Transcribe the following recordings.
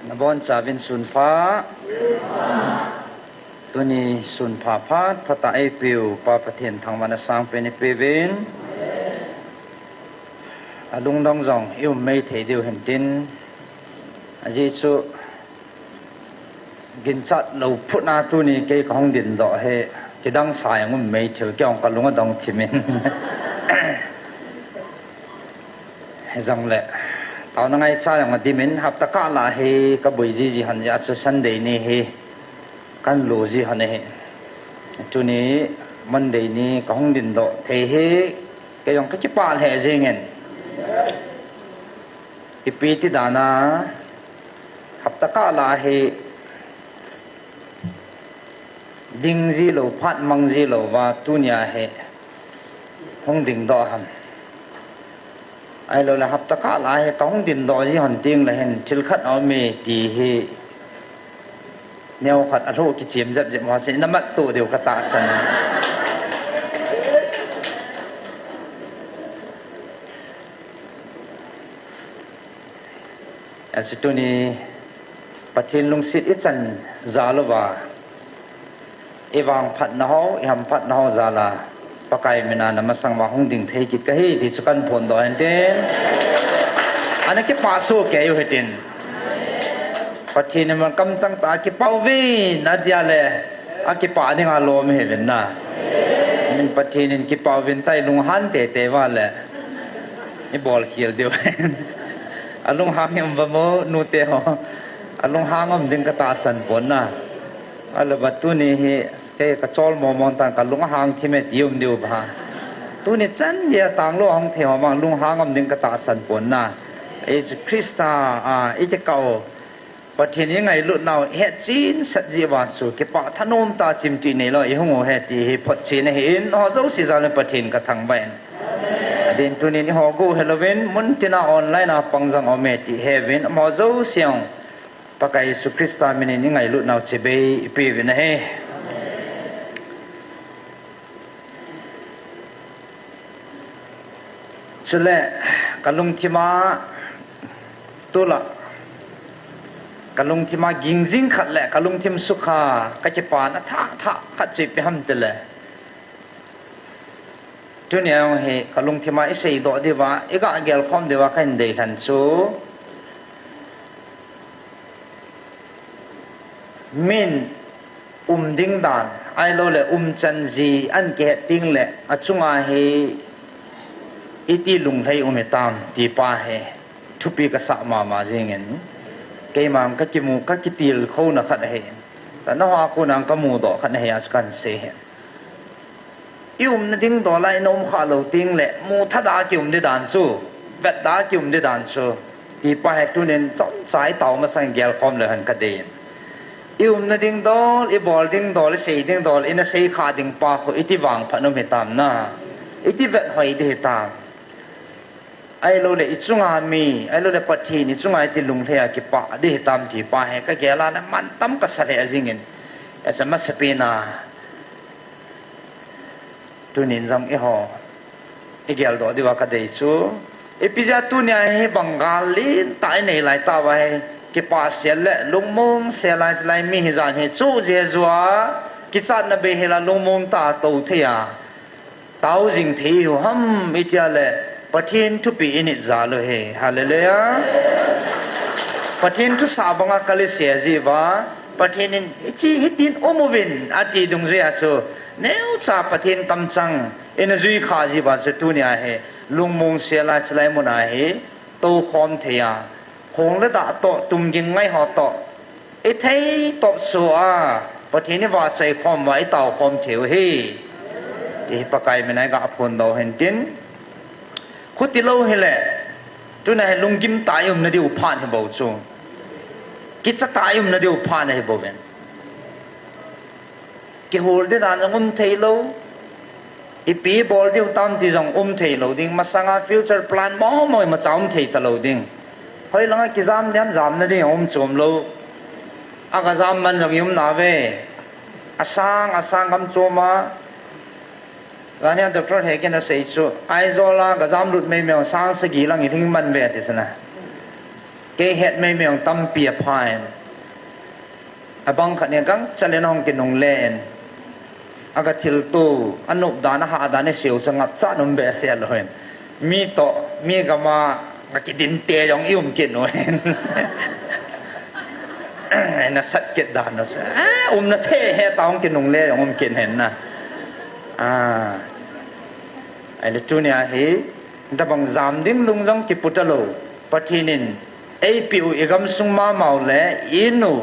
นบอนจาวินสุนพาตัวนี้สุนพาพาดพระตาไอปิวปาประเทศทางวันสร้างเป็นเปเวนลุงดองจองอิวไม่เทเดียวเห็นดินอาจิสุกินสัตว์เราพุทนาตัวนี้เกี่ยวกับห้องดินดอกเฮกิดังสายมันไม่เถื่อเกี่ยวกับลุงดองทิมินให้จังแหละตอนนั้นไอ้ชายอย่างที่มินหับตะกะละเฮกับบุยจีหันยาสุสันเดนี่เฮกันโลจีหันเฮตัวนี้มันเดนี่กับห้องดินดอกเทเฮก็ยังก็จะปาเฮเจงินอีปีที่ดานาหับตะกะละเฮดิงจีโลพัดมังจีโลว่าตุนยาเฮห้องดินดอกหันไอ้เราละหับตะกะลายกองดินดอจีหันติงละเห็นชิลขัดเอาเมตีเฮแนวขัดอโรกิเจียมจับเจ็บมาสิน้ำมัดตัวเดียวกระตาสันอันสุดตัวนี้ประเทศลุงศิษย์อิจันซาลวาเอวังพัดนาฮอิหัมพัดนาฮซาลาปะไกมินานะมาสังวาห้องดิ่งเทกิดก็เฮดิสุกันพลดอยเดนอันนั้นก็ปาโซแกอยู่เฮตินปัจจุบันมันกำจังตากิปาววินาเดียเลอากิปานี่งาโลมเฮเวนนะมันปัจจุบันกิปาววินไตลุงฮันเตเตว่าแหละนี่บอลเขียวเดียวอลุงหางยังบ่โมนูเตหอลุงหางอมดึงกระตาสันปนนะอัลบัตุนี่เฮเกกระจอลมอมอนตังกับลุงหางที่เมตยุมเดียวบาตุนี่จันเดียต่างโลหงเทวมังลุงหางอมดึงกระตาสันปนนะไอ้คริสตาไอ้เจ้าเก่าประเทศยังไงลุนเอาเฮจีนสัจจิวาสุเก็บปะทนมตาจิมจีนี่เราไอ้หงเฮตีเฮพดจีนเห็นฮอเจ้าสิจาลประเทศกระทังแบนเดินตุนี่ฮอกูเฮลเวนมุนตินาออนไลน์นะปังจังอเมติเฮเวนฮอเจ้าเสียงปากไอ้สุคริสตามินิยังไงลุนเอาเจเบย์ปีวินเฮสุดเลยกัลงที่มาตัวละกัลงที่มากิงจิงขัดแหละกัลงที่มสุขากัจจปานะท่าขัดจีบไปห้ามตัวเลยจุดนี้เอาเหกัลงที่มาไอ้สิ่งดอกดีว่าอีกอ่ะเกลคอมดีว่ากันเดินสู้มินดิ้งดานไอ้โลเลยจันจีอันเกตติ้งเลยอัดสุงาเฮอิติลุงไทยอุเมตามตีป้าเฮทุปีกษะมาจริงเงินเกี่ยมังก็จิมูก็จิติลเขาหนักขัดเฮแต่น้องอากูนังก็มูดอกขัดเฮอัสกันเสียนั่นดิ้งดอไลนมขาเหลาติ้งแหละมูทัดดาจิมได้ด่านสู้เวดดาจิมได้ด่านสู้ตีป้าเฮตุเนนจ้องสายเต่ามาสั่งเกลคอมเลยหันกระเดนนั่นดิ้งดอลบอลดิ้งดอลเสียดิ้งดอลอินเสียขาดิ้งป้าเขาอิติวังพนุเมตามนะอิติเวดหอยเดตามไอ้เราเนี่ยอิจุงอามีไอ้เราเนี่ยปัจจุบันอิจุงอาที่ลุงเทียกิปะดีตามที่ป้าเฮก็เกล้านะมันตั้มก็สละจริงเงินไอ้สมัยสเปนาตุนินจำอีห่ออีเกลดอดีว่าก็ได้สู้ไอ้พิจารตุเนี่ยให้บังกาลีตายในหลายตาไว้กิปะเสียละลุงมงเสียลายลายมีหิจานให้จู้เจจัวกิจารนับเบเฮละลุงมงตาโตเทียเต้าจิงที่อยู่ห้ำอิจฉาเลยประเทศทุปีอินิจาโลเฮฮาเลลูยาประเทศทุสาบังอาคลิเซียจีวาประเทศนี้จีฮิตินโอโมวินอาทิดงเรียโซเนื้อซาประเทศกำจังอินจุยขาจีวาสุตุเนียเฮลุงมงเสียลายสลายมุนาเฮโตคอมเทียคงระดับโตตุมยิงไม่หอโตไอ้เทยตบสัวประเทศนี้ว่าใจความไว้เต่าความเถียวเฮที่ปะไกไม่ไหนก็อัพคนเราเห็นจินคุติโลเฮเลจุนายลุงกิมตายมนาดิวพานให้บ่าวกิจตายมนาดิวพานให้บ่าวเวนกิโฮลเดดานเทโลอีปีบอลดิวตามที่จังเทโลดิ้งมาสังอาฟิวเจอร์พลานมอมาจ้าเทตโลดิ้งเฮ้ยหลังกิจามเดียมจามนาดิ้งจมโลอากาศมันจังยุมนาเวอาสังกำจมมาการนี้ดร.เฮกินจะสื่อไอโซลากระจำรุดไม่เมียวสร้างสกีลังอีทิ้งมันเวทิสนะ ke het mai meong tam pia phain abang khane gang chalen hong ke nong len aga thil tu anup dana ha dane seu changa cha nom be sel hoin mi to mi gama ngaki din te yong ium ke noen na sat ke dan no sa na the he taong ke nong le yong ke hen na ai le tu nia he da bang zam ding lung long ki putalo pathinin ei piu igam sung ma mau le inu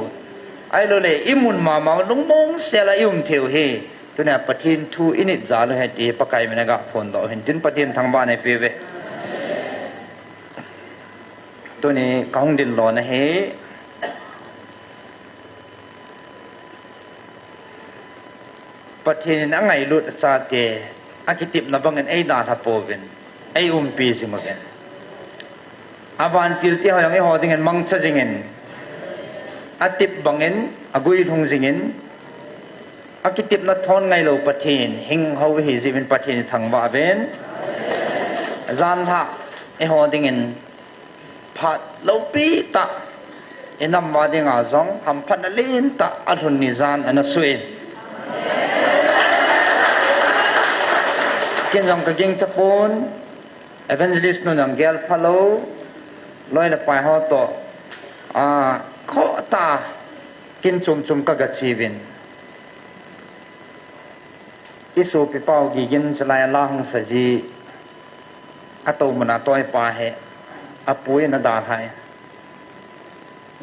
ai lo le imun ma mau lung mong sela ium theu he tu nia pathin thu init za lo he ti pakai mena ga phone do hin tin pathin thang ba ne pe ve tu ni kaung din lo na he pathin angai lut sa te akitip na bangen ei da tha povin ei pi simagen avan tilti hoyang e hodingen mangcha jingen atip bangen agui thung jingen akitip na thon ngai lo pathin hing ho hi jibin pathin thangwa ben zan ha e hodingen phat lo pi ta enam ma dinga zong ham phat na lin ta athun ni zan ana suin kin jong ka ging chapon evangelist no nam gel phalo loi na pai ho to kho ta kin chum ka ga chivin isu pi pau gi gin chalai lang sa ji ato mana toy pa he apui na da hai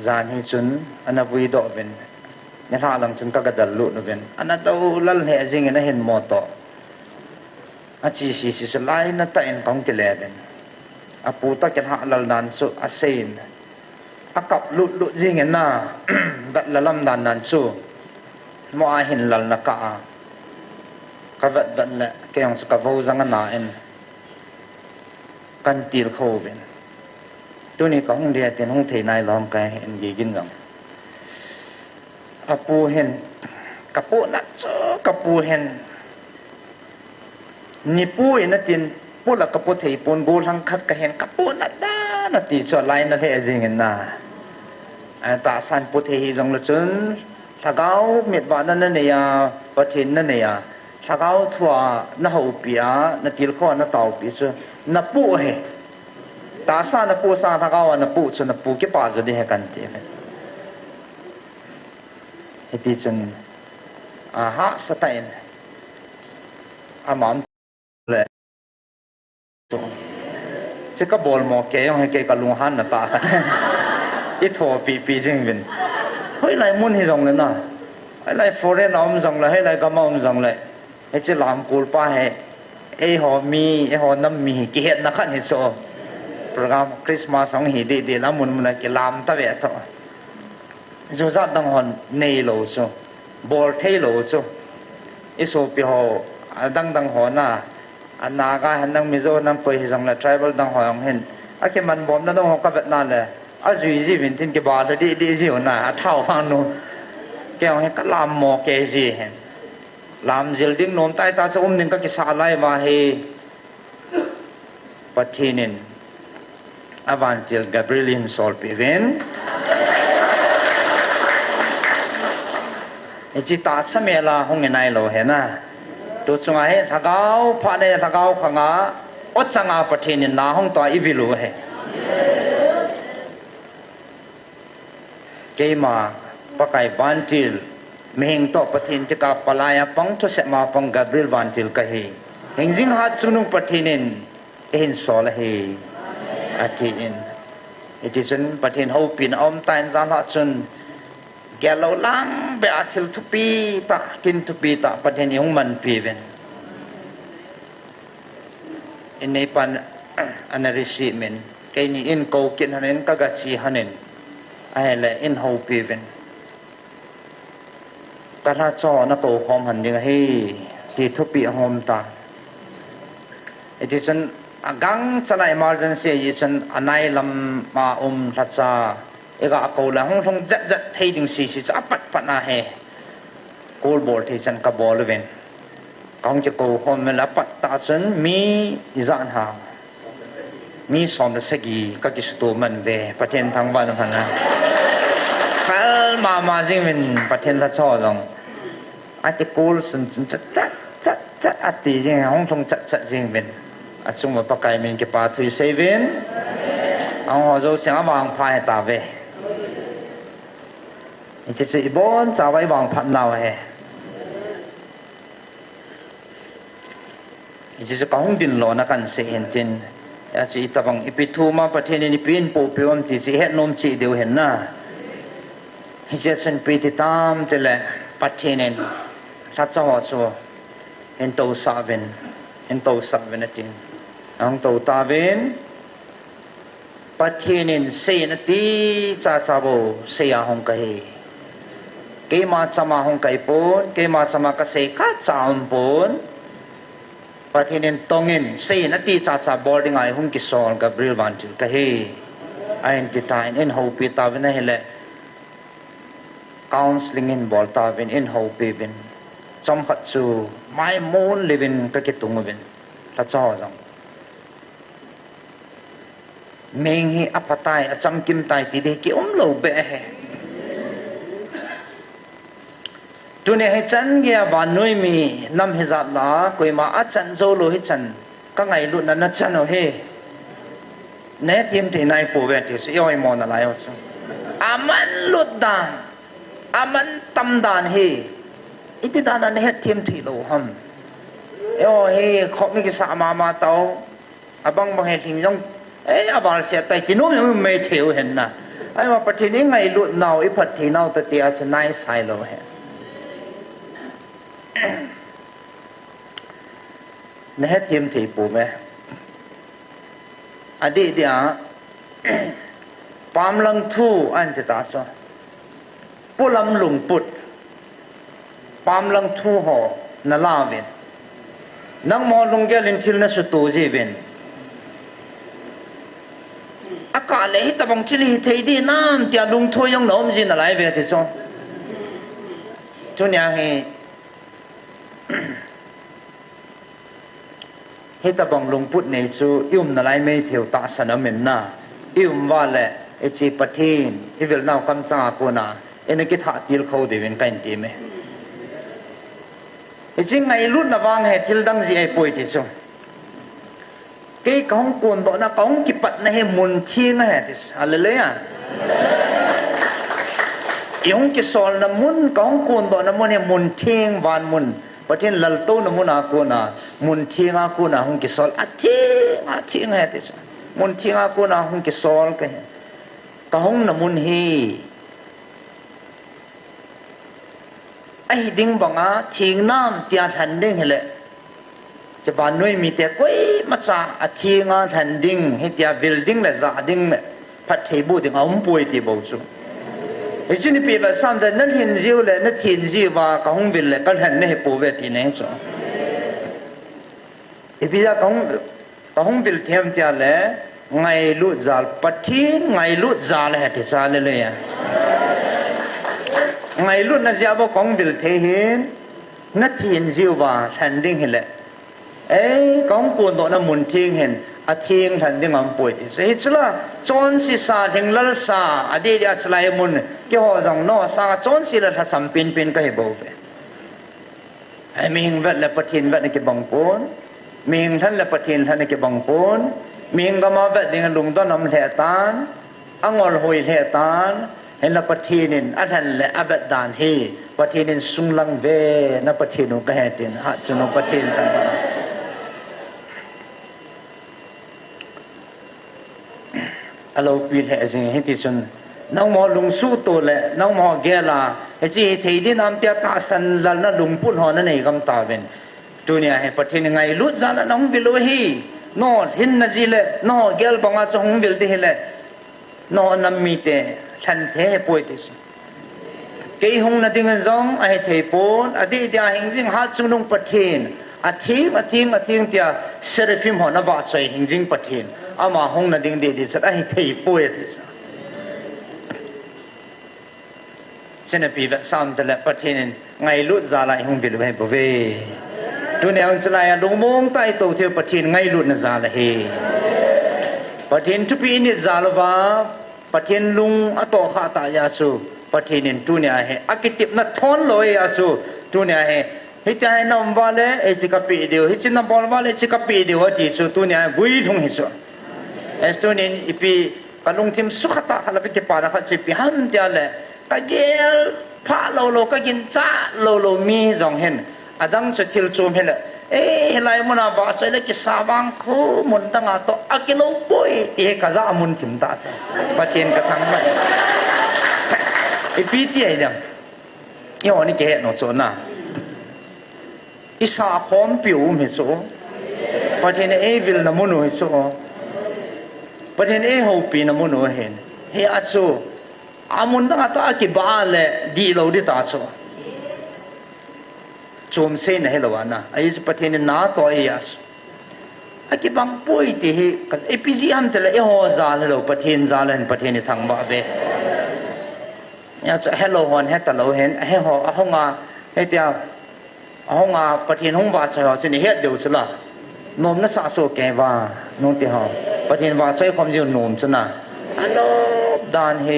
zan hi chun anapui do ben ne tha lang chun ka ga dal lu no ben anato lal he jing na hen mo to achi si lai na ta en pang ke le ben apu ta ken ha lal nan su asein akap lut jing na dat lalam dan nan su mo a hin lal na ka ka vat la ke yang sa ka vo zang na en kan til kho ben tu ni ka hong dia ten hong thei nai lom ka en gi gin gam apu hen kapu na cho kapu hen ni pu ina tin pu la kapu thei pon gol hang khat ka hen kapu na da na ti cho lai na le jing en na ta san pu thei jong la chun thagau met wa na ne ya pathin na ne ya thagau thua na ho pia na til kho na tau pi chu na pu he ta sa na pu sa thagau na pu chu na pu ke pa zo de he kan ti he ti chun ha sa tain amam le to che ka bol mo ke yong he ke ka lung han na ta i tho pi jing bin hoi lai mun hi jong le na ai lai foreign om jong la hai lai ka ma om jong le he che lam kul pa he e ho mi e ho nam mi ki het na khan hi so program christmas song hi de la mun mun ke lam ta ve to jo za dang hon nei lo so bol thei lo so i so pi ho dang ho na anaga hanang mizo nam poi hi jong la tribal dang ho ang hen ake man bom na dong ho ka vet na le a zui ji vin tin ke ba de ji na a thau fa no ke he ka lam mo ke ji hen lam jil ding nom tai ta chom ning ka ki sa lai ma he pathinin avantil gabrielin sol piven echi ta samela hong nai lo he na tu chunga he thagau pha ne thagau khanga ochanga pathinin na hong ta ivilu he keima pakai vantil mehing to pathin chika palaya pang to se ma pang gabriel vantil ka he hengjing hat chunung pathinin hin sol he ati in it is an pathin ho pin om tain zan ha chun gelo lang be atil to pi ta kin to pi ta pathin yong man pi ven in nei pan anarisi men ke ni in ko kin hanen ka ga chi hanen ai le in ho pi ven ta la cho na to khom han ding he ti to pi hom ta it is an agang chala emergency yichan anai lam ma thacha ega ko la hong thong jat thei ding si cha pat na he kol bol thei chan ka bol ven kong che ko hom la pat ta chen mi izan ha มีสอมละสกีก็กิสตูมันเวประเทศทางบ้านพันนะคัลมาจริงเป็นประเทศละช่อลงอาจจะกูลสุนจัดอัติจริงห้องทงจัดจริงเป็นอาจจะมาปากไก่มีเก็บปลาทุยเซเว่นเอาหัวโจเสียงวางพายตาเวนี่จะอีบอนจะไว้วางพันเราเฮนี่จะก้องดินหลอนักันเสียเห็นจินอาจจะอีตาบังอีพิทูมาประเทศนี้ปีนปูเปียมที่สิเห็นนมจีเดียวเห็นนะนี่จะเป็นปีที่ตามแต่ละประเทศนี้ถ้าจะหัวโจเห็นตัวสาวินนะจริงอังตัวตาวินประเทศนี้เสียนตีจ้าโบเสียหงไก่เกี่ยมาจะมาหงไก่ปูนเกี่ยมาจะมากระเสกจามปูนประเทศนี้ตรงนี้เสียนตีจ้าบอร์ดิ้งไอหงกิสอนกับบริลวันจิกะเฮไอเอ็นพิตาอินฮูปิตาวินเฮเลcounseling in bol ta vin in ho pe vin chom khat chu mai mon livin ka ke tung vin ta chaw jang meng hi apatai acham kim tai ti de ki lo be he tu ne he chan ge wa noi mi nam he zat la koi ma a chan zo lo hi chan ka ngai lu na chan o he ne tim ti nai po ve ti si oi mo na lai o chu aman lut dan aman tam dan he iti danan he tim thi lo ham yo he khop mi ki sa ma tau abang bang he thing jong abal sia tai ti no me theu hen na ai ma pathi ni ngai lut nau I phat thi nau ta ti a nai sai lo he ne he tim thi pu me adi dia pam lang thu an ti ta soปุลำหลงปุดปามลังทูหอนลาเวนนังมอลงเกลินทิลนสุตูจีเวนอากาศเลยตะบังชิลีเทดีน้ำเตียลุงทูยังหนอมจีนอะไรเวทิซงจุนยังเฮตะบังลงปุดในสูยุ่มนอะไรไม่เที่ยวตาสนามเมนนายุ่มว่าแหละไอจีปะเทนที่เวลนาวคำสั่งกูนาเอ็นกิทัดยิลเขาเดินกันทีไหมจริงไงรุ่นนวางเหตุที่ดังจีไอป่วยที่สุดเกี่ยของกุนตัวน่ะของกิปัดในมุนทิ้งเหตุที่อะไรเลยอ่ะยงกิสอลน้ำมุนของกุนตัวน้ำมุนเนี่ยมุนทิ้งวันมุนประเทศลัลโตน้ำมุนอากูน่ะมุนทิ้งอากูน่ะหงกิสอลทิ้งเหตุที่สุดมุนทิ้งอากูน่ะหงกิสอลกันก็หงน้ำมุนเฮไอ้ดิ่งบังอาทิ้งน้ำที่อาทันดิ่งเหละจะบ้านนู้นมีแต่ก้อยมาจากทิ้งอาทันดิ่งให้ที่อาวิลดิ่งและจ่าดิ่งเนี่ยพัดเทบูดิ่งเอาป่วยที่บ่จุไอ้สิ่งที่ปีแบบซ้ำแต่นั่นทิ้งจิวเลยนั่นทิ้งจิวว่าก็หงวิลเลยก็เห็นเนี่ยป่วยที่ไหนจุไอ้พี่จะก็หงวิลเทียมที่อะไรไงลุดจาลปัดทิ้งไงลุดจาลเหตุจาลเลยไงรุ่นนั้นจะบอกของวิลเทหินนัดทิ้งจิวว่าทันดิ่งเหละของปูนตัวนั้นมุนทิ้งเห็นทิ้งทันดิ่งมันป่วยที่สุดเหตุละจนสิสาถึงลัลสาอดีตสลายมุนเกี่ยวกับจังโน่สาจนสิละทัศน์เป็นก็ให้บอกไปมีหิงเวทและปะทินเวทในเก็บบังปูนมีหิงท่านและปะทินท่านในเก็บบังปูนมีหิงก็มาเวทดิ่งลุงต้นน้ำเหตานอ่างอลหอยเหตานเห็นละปะทีนินอาจารย์และอาบัดดานเฮปะทีนินสุงลังเวนับปะทีนุก็เห็นหัดจุนปะทีนตั้งอารมณ์ปีเหตุสิ่งที่จนน้องมอลุงสู้ตัวเลยน้องมอเกล่าไอ้ที่ที่ดินน้ำเปียกาสันลันนั่นลุงพูดหอนั่นเองคำตอบเป็นตัวเนี่ยให้ปะทีนไงรู้จักน้องวิลโลฮีนอหินนั่นสิเลยนอเกลบังอาจจะหงวิลดีเลยนอน้ำมีเตฉันเทป่วยที่สุดเกี่ยหงนั่นดิ่งจงไอ้เทปนอดีตที่หิงจิงหัดจุนงปะทีนทิ้งที่เซริฟิมหัวนับว่าใส่หิงจิงปะทีนอามาหงนั่นดิ่งดีสุดไอ้เทป่วยที่สุดเช่นปีแบบสามแต่ละปะทีนไงลุดซาลายหงวิลเวบเวตัวเนี่ยอันจะไล่ลุงมงใต้ตัวเที่ยวปะทีนไงลุดนั่นซาลาย ปะเทนทุปีนิซาลวาปะเทนลุงอโตคาตายาสุปะเทนินตุเนียเฮอากิติบนะทอนลอยาสุตุเนียเฮฮิตาให้นำวาเลเอจิกะปีเดียวฮิจินำบอลวาเลจิกะปีเดียวที่สุตุเนียกุยลุงฮิสุเอสตุนินอีปีกะลุงทิมสุขตะขะละปิติปานะขะสิปิหันเตียเลกะเกลพะโลโลกะกินซาโลโลมีจองเห็นอะดังสะทิลจุมเฮลไลมุนาบาซะเลกิซาบังโคมุนตังอะโตอะกิโลปุยติกะซะอมุนทิมตาซะปะเจนกะทังมะอีปีติไอดังยอนี่เกะโนโซนะอิสาคอมปิวมิโซปะเทนเอวิลนะมุโนฮิโซปะเทนเอโฮปีนะมุโนเห็นเฮอะโซอามุนตังอะโตอะกิบาเลดีโลดิตาโซจมเซนเฮลวานะไอ้ปะเทนนาโตเอยาสอะกิบังปุยติเฮเอปิซิอัมเตเลเอโฮซาเลโลปะเทนซาเลนปะเทนทังบะเบยาจะเฮโลฮอนเฮตะโลเห็นเฮโฮอะฮงาเฮเตียอะฮงาปะเทนฮงบาชะสิเนเฮดเดวซะละนมนะสะโซเกวานงติฮอปะเทนวาใช้ความจิวนมซะนะอะโนดานเฮ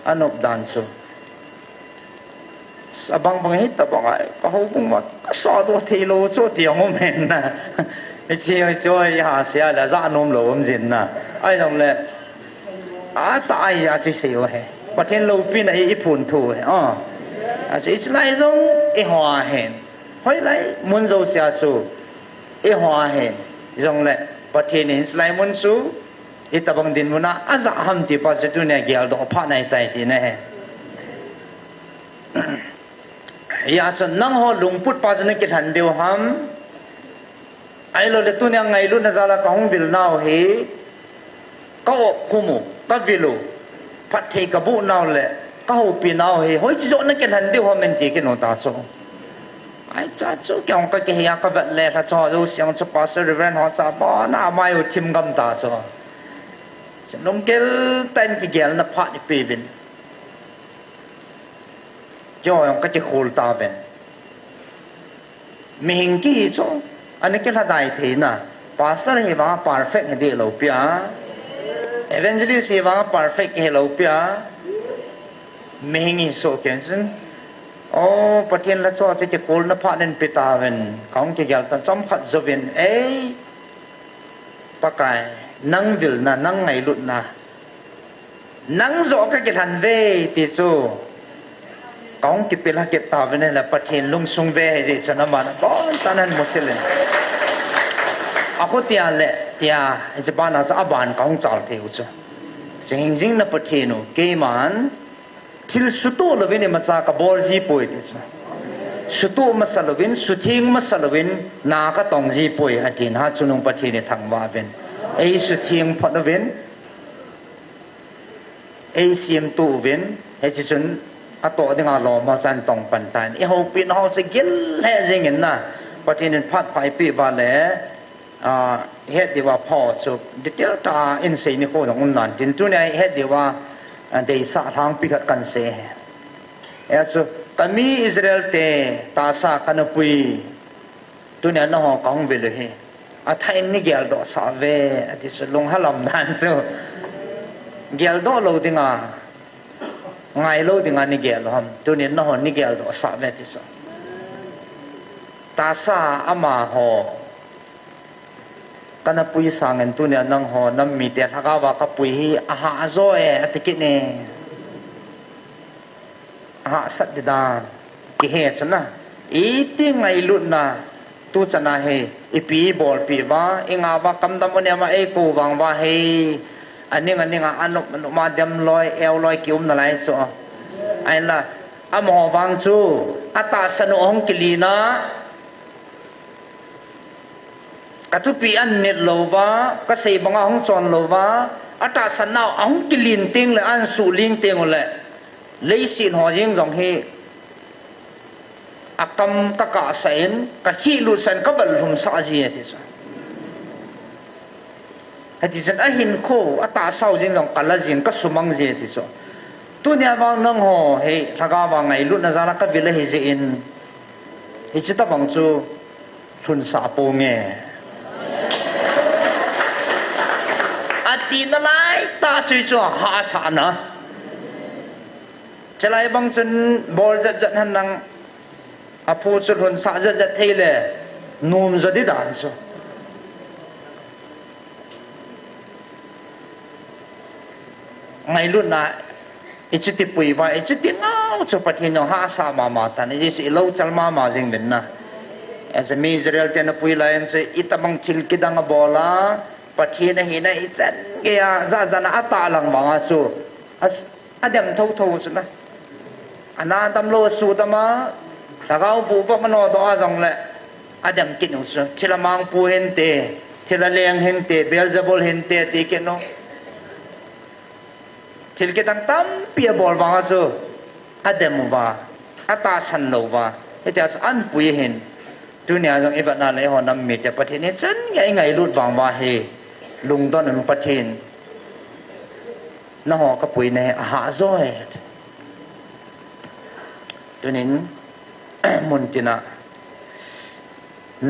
อะโนดานโซabang bangit abang ka hubung mat sa do thilo cho tiang om hen na chi choi ha sia la za nom lo om jin na ai dong le a ta ai ya si se he paten lo pin ai phun thu he a chi lai zong e hwa hen hoi lai mun zo sia su e hwa hen zong le paten in slai mun su e tabang din muna aza ham ti pa se tu ne gyal do pha nai tai ti ne heยาสนังฮอลุงพุทธปาจนกิทันเดียวหัมไอโลเลตุนยังไงลุนซาลากะฮงวิลนาวเฮก็อบคุมุก็วิลูพัดเทกะบุนาวเลก็ฮูปีนาวเฮโหจิโจนกิทันเดียวหัมเมนติกิโนตาโซไอจ้าโจกองก็เฮียก็แบบเลทะจอดูเสียงจะปาสเรเวนฮอซาบานามาอยู่ทิมกำตาโซฉันลงเกลเต้นที่เกลนะพะนี่ปีวินจอยองก็จะโคลตาเป็นมีหิงกี้โซอันนี้ก็ละได้ทีน่ะภาษาเฮว่า perfect ให้ได้เราเปีย evangelist เฮว่า perfect ให้เราเปียมีหิงโซเกนซึ่งโอ้ปะเทียนละจอจะโคลนะพะนั่นปิตาเป็นของจะยาตันจำขัดจวินปะกายนั่งวิลนะนั่งไงลุดนะนั่งโซก็จะทันเวติโซกองกิเปลาเกตาเวเนละปะเทนลุงซุงเวเจชนะมานะบอนซานันมุสลิมอะโคเตียเลเตียจะบานาซะอบานกองจาลเทอุจจะหิงจิงนะปะเทโนเกมันทิลสุโตลเวเนมาจากะบอลจีปอยติสุโตมาสลวินสุทิงมาสลวินนากะตองจีปอยอะตินหาจุนงปะเทเนทังวาเวนสุทิงพอดเวนเซียมตูเวนเฮจิจุนอะโตดิงาลอมาจันตองปันตานอีเฮาปินเฮาสิกิลแลจิงินนะปะเทนินพัดไปปิวาแลเฮ็ดดีว่าพอสุดิเตลตาอินเซนิโคของอุนนันจินตุเนเฮ็ดดีว่าได้สะทางปิกัดกันเสสุตามีอิสราเอลเตตาสะกันปุยตุเนนะฮอกองเวเลเฮอะไทยนี่เกลดอสาเวอะติสลงหะลำนันซุเกลดอโลดิงาไงโลดิงานิเกลฮัมตุเนนะฮอนิเกลดอสาเวติสตาสะอะมาฮอกันปุยสังเงินตุเนนังฮอนัมมีเตทะกาวะกะปุยฮีอะหาโซเออะติกิเนอะหาสัตดิดานกิเฮซนะอีติไงลุนะตุจนะเฮอีปีบอลปีวาอิงาวะกำดำเนมาเอกูวังวะเฮอันนี้อันนุมาเดมลอยเอลลอยกิวมนะไลโซไอละอะมอวังจูอะตาสนุองกิลีนะกะทุปีอันเนตโลวากะเสบังองจอนโลวาอะตาสนาวองกิลินติงเลยอันสูลิงติงเลยเลยสินหอยิงจงเฮอะกำตะกะเซนกะฮีลุสันกะบัลหุมซาจีติซอะติซันอะหินโคอะตาเซาจิงจงกะละจินกะสุมังเจติซตุเนียวางนังโหเฮทะกาวางไงลุนะซาละกะวิเลเฮเจอินเฮจิตะบังจูทุนสาโปเงอะ ตีนอะไรตาจุยจัวหาสานะจะไล่บางจนบอลจัดหันนังอาพูดสุดหุ่นสาจัดเทเลนูมจะได้ด่านสุไม่รู้นะอิจติปุยว่าอิจติเงาจุปฏิโนหาสามาตันอิจสิเล่าจัลมาจิงเป็นนะas a Israel tena pui lain se itabang chilkidang bola pathina hina ichan gya zazana atalang mga su as adam thau suna ana tamlo su tama tagaw pu pa mano do azong le adam kinu su chilamang pu hente chilaleng hente belzebul hente tikeno chilkidang tam pia bol mga su adam wa atasan lo wa itias an pui hin dunia jong ibat na le ho nam mi te pathin ni chan ngai lut wang wa he lung don nam pathin na ho ka pui ne ha zoi tunin mun tina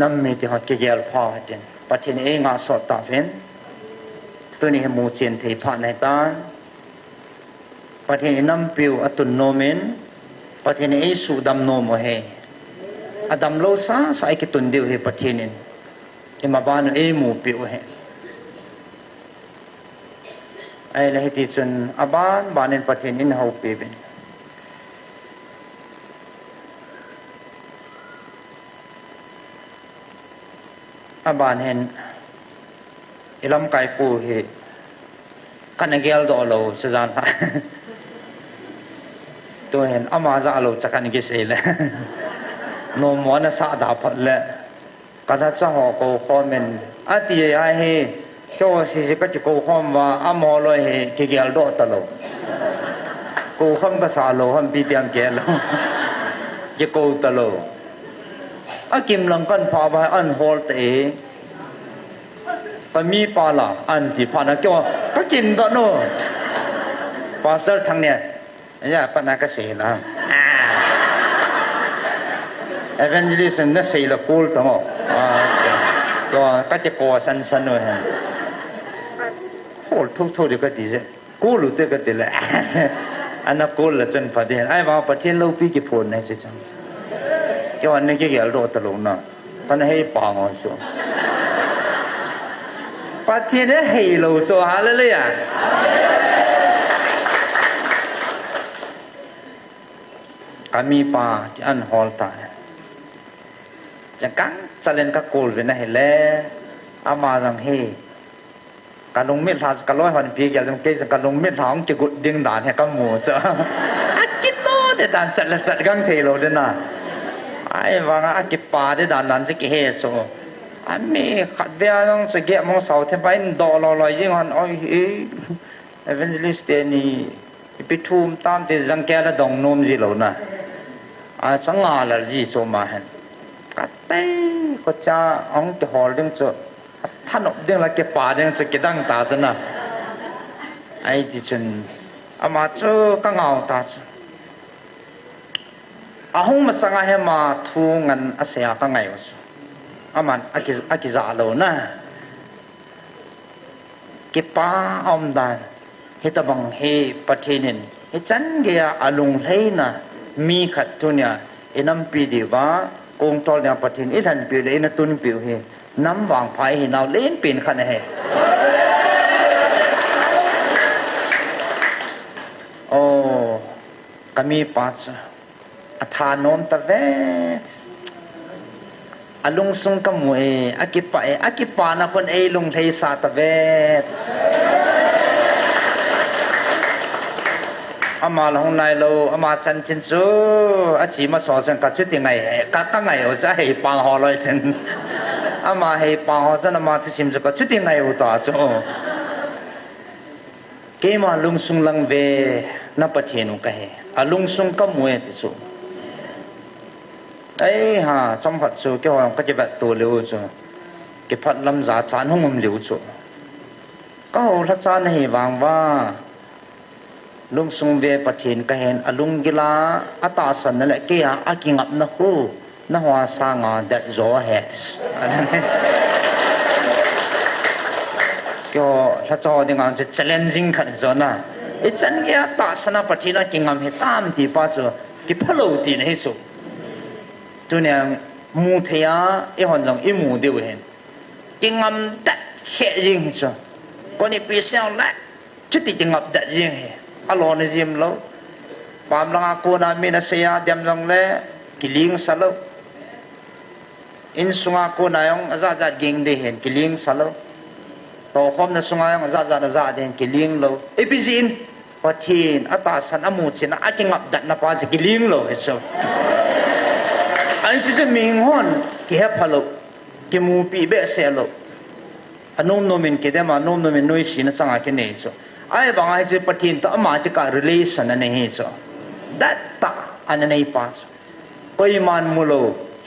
nam mi te ho ke gel pha tin pathin e nga so ta fen tuni mu chen thei pha nai ta pathin nam piu atun no men pathin e su dam no mo he Adam lo sa ikitun diw he patinin imabano e mu piu he ay lahiti chun aban banin patinin hau pibin aban hen ilam kai pu he kanagel do lo sajan ha to hen amaza lo chakan gi sele no mo na sa da phat le kada cha ho ko khomen ati ai he so si si ka ti ko khom wa amo lo he ki gel do ta lo ko khom ka sa lo ham pi tiang ke lo je ko ta lo a kim lang kan pha ba an hol te pa mi pa la an ti pha na kyo ka kin do no pasal thang ne ya pa na ka se la evangelism na sei la kul tamo to ka che ko san san no he hol thuk thuk de ka ti je kul lu te ka te la ana kul la chen pa de ai ba pathin lo pi ki phon ne se chang kyo an ne ke gel ro ta lo na pa na hei pa ngo so pathin ne hei lo so hallelujah kami pa ti an hol taจังจะเล่นกับกูเลยนะเห็นแล้วอามาจังเฮการลงเม็ดหาการร้อยหันปีกอย่างตรงเกศการลงเม็ดหางจะกุดดึงด่านให้กับหมูซะกินโน่เด็ดด่านจัดกังเทโลเดน่ะไอ้ว่าอากิปาเด็ดด่านนั้นจะกี่เฮโซอันนี้ขัดเบียต้องสเกะมองเสาเทไปดอลอยยิ่งหันอ้อยเอเวนเจลิสเตนี่ไปทุ่มตามที่จังแกละดองนมจีโลน่ะสังงาละจีโซมาเห็นกัดเต้ก็จะอังจะหอเรื่องจะท่านอบเรื่องละเก็บป่าเรื่องจะเก็บดังตาจะน่ะไอ้ที่ฉันอามาเจอก็เงาตาจะอาหงมาสังให้มาทูงันอาเซียก็ไงวะอามันอากิจาโลนะเก็บป่าอมดานเฮตบังเฮปะเทนินเฮจันเกียอาลุงเฮนะมีขัดทุนเนี่ยเอ็นำปีดีว่ากงตอลเนี่ยปะทินอีทันปิวเลยนะตุนปิวเฮน้ำวางไผ่เฮนาวเล่นปีนคันเฮโอ้ก็มีปัจอัฐานนตะเวสอลุงซุงกมวยอากิปานะคนลุงเทสาตะเวสอามาลงนายโลอามาจันชินซูอาชีมาสอนฉันกัดชุดยังไงกัดไงโอ้จะให้ปังหอเลยฉันอามาให้ปังหอฉันอามาทุชิมจะกัดชุดยังไงโอ้ต่อโซเกมาลุงซุงลังเวนับประเทศนุกะเฮอาลุงซุงก็มวยติสุไอ้ฮะสมผัสสุเกี่ยวกับจะแบบตัวเลี้ยวสุเก็บพัดลำจาจานห้องมุมเลี้ยวสุก็ทัศน์ให้วางว่าลุงซุงเวประเทศก็เห็นอลุงกิลาอัตาสันนั่นแหละเกี่ยอากิงับนะคูนะหัวสางาเด็ดโจเฮดเก ก็ถ้าจอดึงจะ challenging ขันจอนะไอ้จันเกียตาสนาปฏินะกิงามเหตามที่ป้าจอกิพะโลตีนให้สุตัวเนี่ยมูเทียไอ้หอนจงไอ้มูเดียวเห็นกิงามดัดแค่ยิงจอก็นี่ปีเสียงละจุดที่กิงามดัดยิงเหรออารมณ์ในจิมเราปามลังอากูนามีนาเสียเดียมลงเลยกิลิงสลบอินสุงอากูนายองอาจารย์กิงได้เห็นกิลิงสลบต่อคมในสุงายองอาจารย์ได้เห็นกิลิงเราไอ้พิจินปัจจินอัตตาสันอมุสินะอาจจะงับดัดนับว่าจะกิลิงเราเห็นไหมอันนี้จะมีหอนกี่เหตุผลกี่มูปีเบสเซลอันนู้นโนมินกี่เดมาโนมินนุ้ยสินะสังอากินเนี่ยสิไอ้บางไอ้จะปัจจินต่อมาจะการ relation นั่นเองสิดัดตาอันนั้นไอ้ปัสก็อิมานมุโล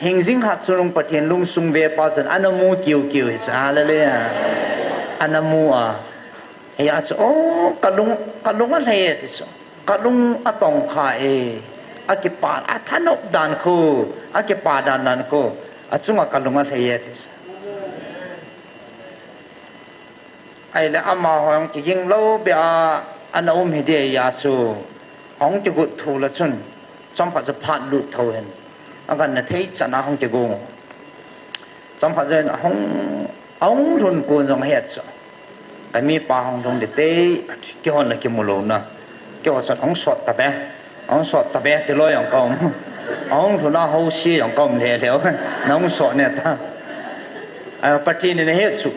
เฮงซิงหัดสุรงปัจจินลุงสุงเวปัสอันนั้นมูคิวเห็นอะไรเลยอันนั้นมูเฮียจะโอ้กัลุงอะไรที่สุกัลุงอัตองข้าอากิปาอัฐานกดานคูอากิปาดานคูอัศงกัลุงอะไรที่สุไอ้เรื่องอามาหงจิงโลเบียอันนั้นไม่ได้ยาสูหงจะกุดทูละชุนจำพัดจะพัดลุดทูเห็นอาการนั้นที่จะน่าหงจะกูจำพัดจะหงทุนกูจงเหตุสุแต่มีปลาหงตรงเด็ดกี่คนกี่มูลนะกี่คนหงสดตะเบะหงสดตะเบะที่ลอยอย่างกอมหงทุนน่าหูซีอย่างกอมเดียวน้องสดเนี่ยท่าปัจจัยในเหตุสุ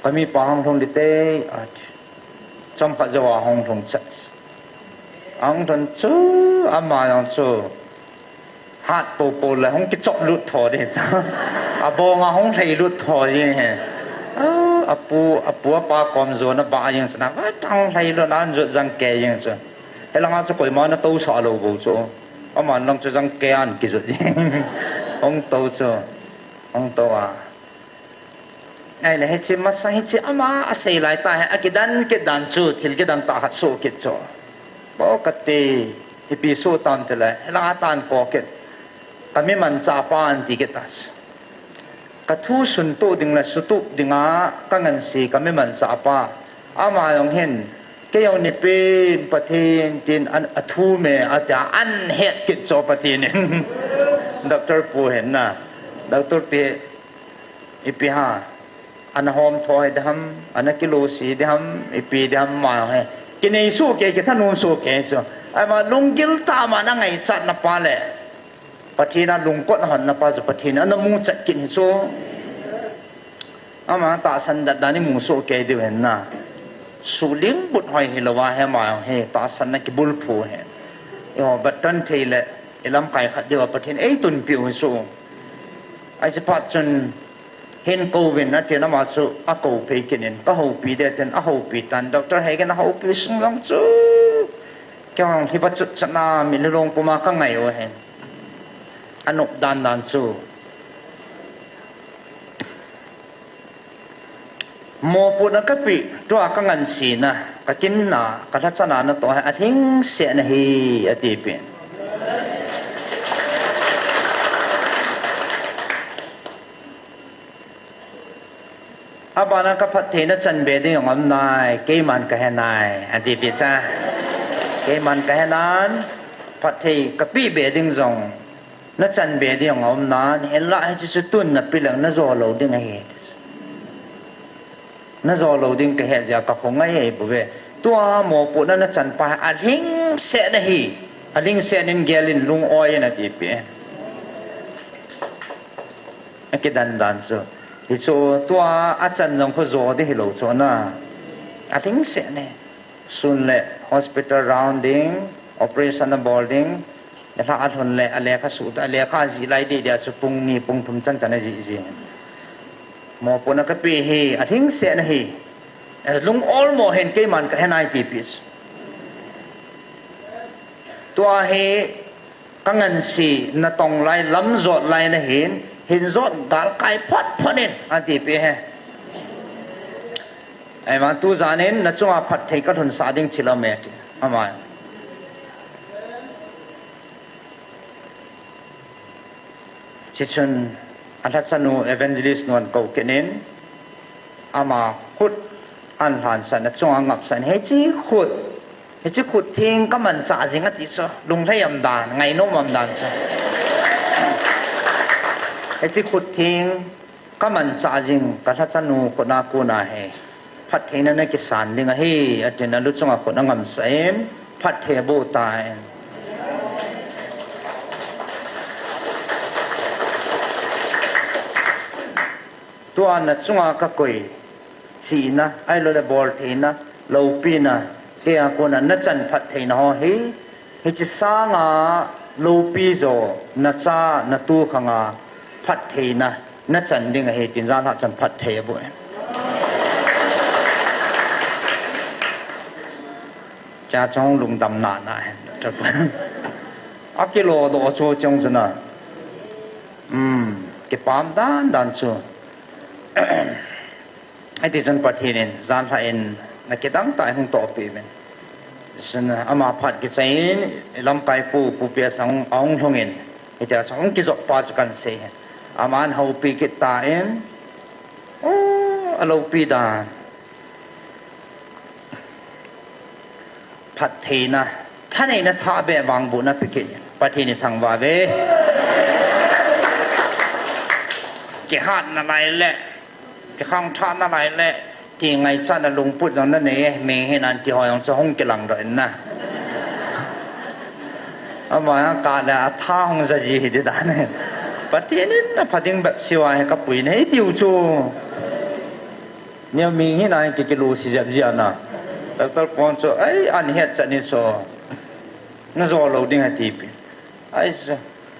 ก็มีปลาหงตรงเด็ดจำปัจจุบันหงตรงสัตหงตรงจูอามาอย่างจูฮัดปูเลยหงกิจจลุดถอดเด็ดอาบงหงไทยลุดถอดยังไงอาปูปลากอมโซนบ้ายังสนะทั้งไทยแล้วนั้นจะจังแกยังจะให้เราจะคุยมันตู้สาลูบูโจอามันลองจะจังแกอันกี่จุดองตู้โจองตัวไอ้เนี่ยให้ชิมมาสังให้ชิมอามาอาศัยหลายตาให้กิดันจูทิลกิดันตาหัดสู้กิจโจปกติที่ปีสู้ตอนเท่าไรให้เราตานปอกิจก็ไม่มันจ่าปานที่กิตัสกระทู้สุนโตดึงละสุตุดึงก็เงินสีก็ไม่เหมือนสาปาอามาลองเห็นก็ยังนี่เป็นประเทศจีนอันทูเมอาจจะอันเหตุกิจโจประเทศนี้ดร.ปูเห็นนะดร.เปอีพีห้าอันหอมทอยดำอันกิโลสีดำอีพีดำมาให้กินไอ้สู้เกะท่านนุ่มสู้เกะสู้ไอ้มาลุงกิลตามานั่งไอ้จัดนับปาเลยปัจจุบันลุงก็หันนับปัจจุบันนั้นน้ำมูจัดกินโซ่อามาตาสันดัดนี่มูโซ่เกยดีเห็นนะสุลิมบุตรหอยหิลวะเฮมาเฮตาสันนักบุลพูเฮยอบัดตันเทเลเอลัมไก่ขัดเดียวปัจจุบันตุนผิวโซ่ไอ้เฉพาะจนเห็นโควิดนะเจ้ามาสู้อากูไปกินเองก็หูปีเดียนอาหูปีตันด็อกเตอร์ให้กันอาหูปีสุ่งลงสู้แค่ที่ปัจจุบันน่ะมีลงปุ่มข้างในวะเห็นอนุดานสู้โมปุนักปีตัวกังงันสีนะกักินนะกัทัศนานะตัวให้อธิงเสียนะฮีอดีเป็นอาบานักพัฒเทนะจันเบดีของอันนายเกมันกะเฮนายอดีเป็นจ้าเกมันกะเฮนันพัฒเทกปีเบดิงจงนัจันเบดีของอันนั้นเห็นละให้จะตุนนับปีหลังนัจอโลดิ้งเหตุนัจอโลดิ้งก็เหตุจากของไงบุเวตัวหมอปุ่นนัจันไปอธิงเสนฮีอธิงเสนินเกลินลุงอ้อยนะทีเปียอันกิดันโซที่โซตัวอาจารย์จงเขาโจได้ฮิโลโซนะอธิงเสนสุนเล่ hospital rounding operation boardingแล้วถ้าอันเล่อะไรข้าสุดอะไรข้าจีไรดีเดียวสุปุงมีปุงทุ่มจันจันจีหมอปุ่นก็ปีฮีอธิงเสนฮีลุงออลโมเห็นเกมันก็เห็นไอทีพีสตัวเฮกังเงินสีนตองไล่ล้ำจอดไล่นะเห็นจอดกาลไก่พัดพันเองไอทีพีเฮไอ้มาตูจานินนัดจังหวะพัดเทก็ทุนสาดิ่งชิลเมตรทำไมชิชนอัฐสนุเอเวนเจลิสนวลเก่าเกนิน อามาขุดอันผ่านสันจงงับสันให้จีขุดทิ้งก็มันจ่าสิงติสลุงไทยำดานไงโน้มำดานซะให้จีขุดทิ้งก็มันจ่าสิงก็ถ้าจะนูคนน่ากูน่าให้พัดเทนั้นกิสานลิงให้อาจารย์นั้นรู้จักคนงำเสนพัดเทบูตายตัวนั้นจังก็กุยสีนะไอ้เราได้บอลเทนะเราปีนะเกี่ยคนนั้นนัดจันพัดเทนะเฮ้จะสร้างเราปีโจนัดจ้านัดตู้ข้างพัดเทนะนัดจันดิ่งให้ตินจานหัดจันพัดเทบุญจะจ้องลุงดำนานะจับอักกิโลโดโจจงจนะเก็บปั๊มด้านซูไอ้ที่ฉันปฏิเนินจานทายนักกิจตั้งแต่หงต่อปีเป็นฉันอามาพัดกิจลำไปปูเปียสังองทงเงินไอ้ที่สังกิจปัจจุบันเสียอามันเขาปีกิจตาโอ้เราปีดาพัดเทนะท่านเองนะท่าเบะบางบุญนะพิกิจปฏิเนินทางว่าเบกิหัดอะไรแหละจะข้างท่านอะไรแหละที่ไงท่านลุงพูดอย่างนั้นเองมีให้นันที่หอยองจะห้องกิลังด้วยนะอามาการละท่าห้องจะจีดีด้านนี้ปฏิเนินนะพัดยังแบบสิวให้กับปุ๋ยนี่ติวจูเนี่ยมีให้นันกิโลสิจับจีนะแล้วตอนก่อนจะอันเฮ็ดจะนี่โซนั่นจะเราดิ้งให้ทีปี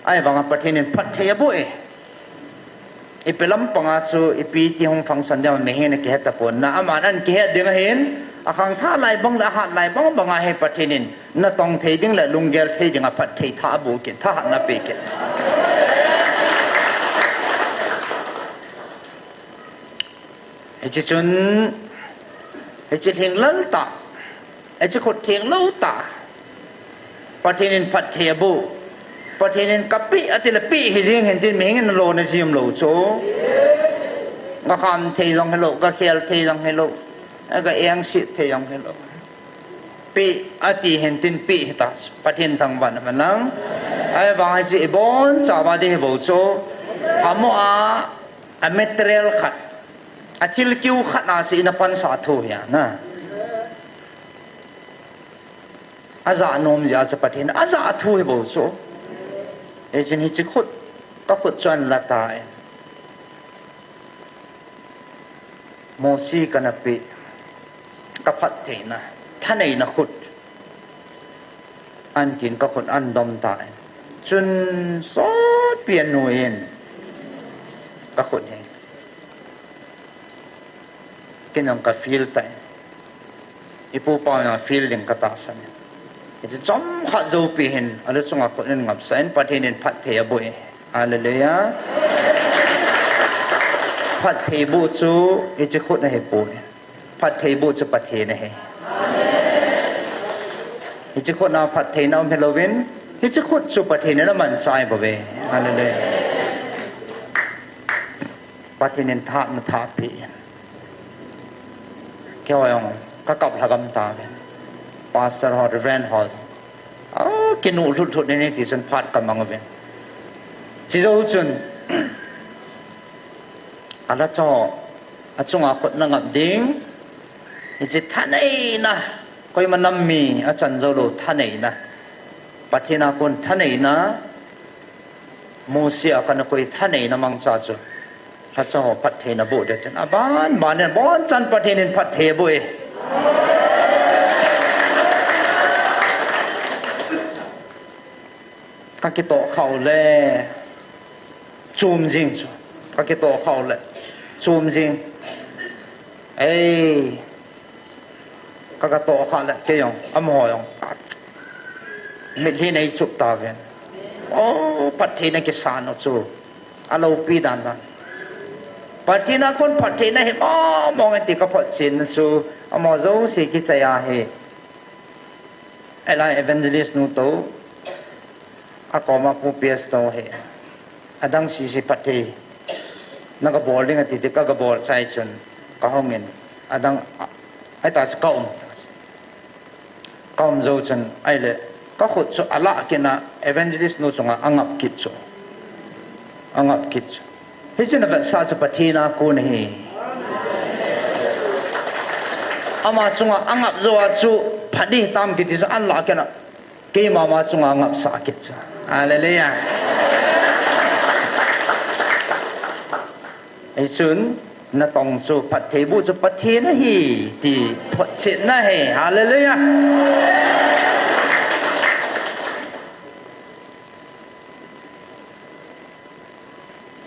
ไอ้บางปฏิเนินพัดเทียบุยอีเปลัมปังอาสูอีปีที่ห้องฟังสัญญาณไม่เห็นเกี่ยตะปนนะอามานั่นเกี่ยดึงเห็นอาคังท่าไหลบังละหัดไหลบังบังให้ปฏินินน่ะต้องเทดึงละลุงเกลเทดึงอาพัดเทท่าบุกินท่าหัดนับเปกินไอ้จุนไอ้จุดเฮงเล่าตาไอ้จุดขดเฮงเล่าตาปฏินินพัดเทบุปฏิเนินกับปีอัติละปีเห็นเห็นที่มีเงินโลในซีมโลโซก็คำเทียงให้โลก็เขียนเทียงให้โลแล้วก็เอียงสิเทียงให้โลปีอัติเห็นที่ปีตัดปฏิเนินทางวันมันนั่งไอ้บางสิ่งบนสาวดีโบโซอาโมอาเมตเรียลขัดอาชิลคิวขัดน่าสินับพันสาธุอย่างนะอาจารย์นมจะจะปฏิเนินอาจารย์ทุยโบโซเอเจนฮิจิขุดก็ขุดจนละตายโมซีกันปีกับพัดเทนะท่านเองนะขุดอันกินก็ขุดอันดมตายจนสอดเปลี่ยนหน่วยก็ขุดเองกินยังกับฟิลตายอีปูปอยฟิลยังกระตาสันจะจอมขัดโจปีเห็นอะไรจงอักคนงับเส้นปฏิเนินพัดเทียบุยอะไรเลยอะพัดเทียบุจูอิจขุดนะเฮปุยพัดเทียบุจูปฏิเนะเฮอิจขุดนาพัดเทียนาเมลวินอิจขุดจูปฏิเนะมันใส่บ่เวอะไรเลยปฏิเนินท่ามันท่าปีแค่ว่าอย่างก็กลับหลักมตาเป็นปาสเตอร์ฮอร์เรนฮอร์กินหนูทุดๆนี่ที่ฉันพัดกันบางเวนจิโจจุนอาละจ้าอาจงอาคนนั่งดิ้งจิตท่านเองนะก็ยังมันนำมีอาจารย์เจ้าโลท่านเองนะปฏินาคนท่านเองนะโมเสียกันก็ยังท่านเองนะมังซาจุพระเจ้าพัดเทนะบุเด็ดนะบ้านเนี่ยบ้านจันปฏิเนินพัดเทบุยก็คิดต่อเขาเลยจูมจริงก็คิดต่อเขาเลยจูมจริงก็กระต่อเขาเลยเจียงอมอยงมิที่ในจุดตาเวนโอ้ปัจจัยในกิสานอจูอาลูปีดันนั้นปัจจัยนักคนปัจจัยในเหมมองไอ้ที่เขาปัจจัยนั้นจูอมอจูสิกิจยาเหอะไรเอเวนเจลิสนูโตako mapupias to he adang sisi pati nagabol ding ati ka gabol sa ison ka hongin adang ai ta kaum zo chan ai le ka khut chu ala kina evangelist no chunga angap kit chu hi china va sa chu pathina ko nahi ama chunga angap zo chu phadi tam kit sa an la kina ke mama chunga angap sa kit cha hallelujah ai chun na tong chu pathe bu chu pathina hi ti phochet na he hallelujah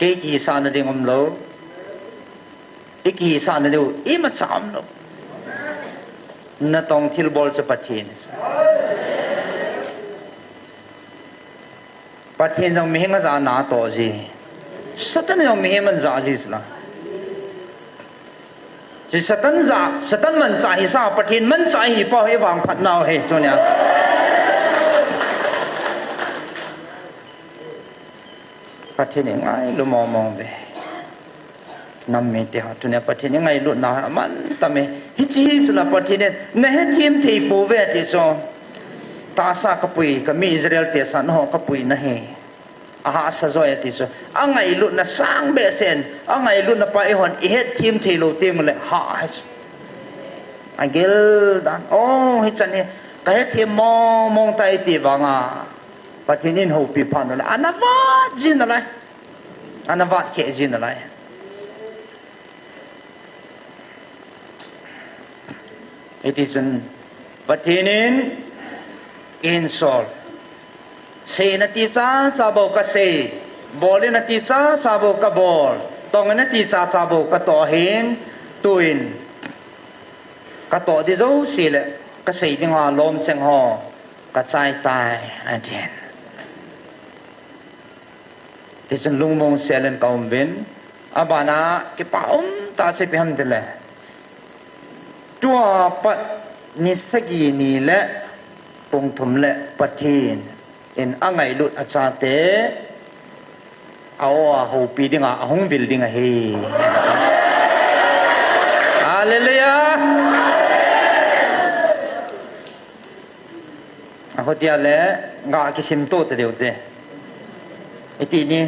ke ki sa na ding lo ki sa na lu I ma cham lo na tong thil bol chu pathin pathin jong mi heng za na to ji satan jong mi heng za ji sla ji satan man cha hi sa pathin man cha hi pa he wang phat naw he to nya pathin ngai lu mong ve nam me te ha tu ne pathin ngai lu na man ta me hi chi sula pathin ne he thim thei po ve ti so ta sa ka pui ka mi Israel te san ho ka pui na he aha sa zo ti so angai lu na sang be sen angai lu na pa e hon I het thim thei lo te le ha agel dan hi chan ni ka he thim mong tai ti wanga patinin ho pi phan la anavat jin la anavat ke jin la it is an patinin in sol se na ti cha bo ka se bol na ti cha bo ka bol tong na ti cha bo ka to hin tuin ka to di zo si le ka se ding ha lom cheng ho ka chai tai an tian ti chen lung mong selen kaum vin abana ke pa ta se pe ham de le tua pat ni sagi ni le pung thum le pathin in angai lut acha te awa ho pi dinga ahong vil dinga he hallelujah ahotia le nga kisim to te deu te iti ni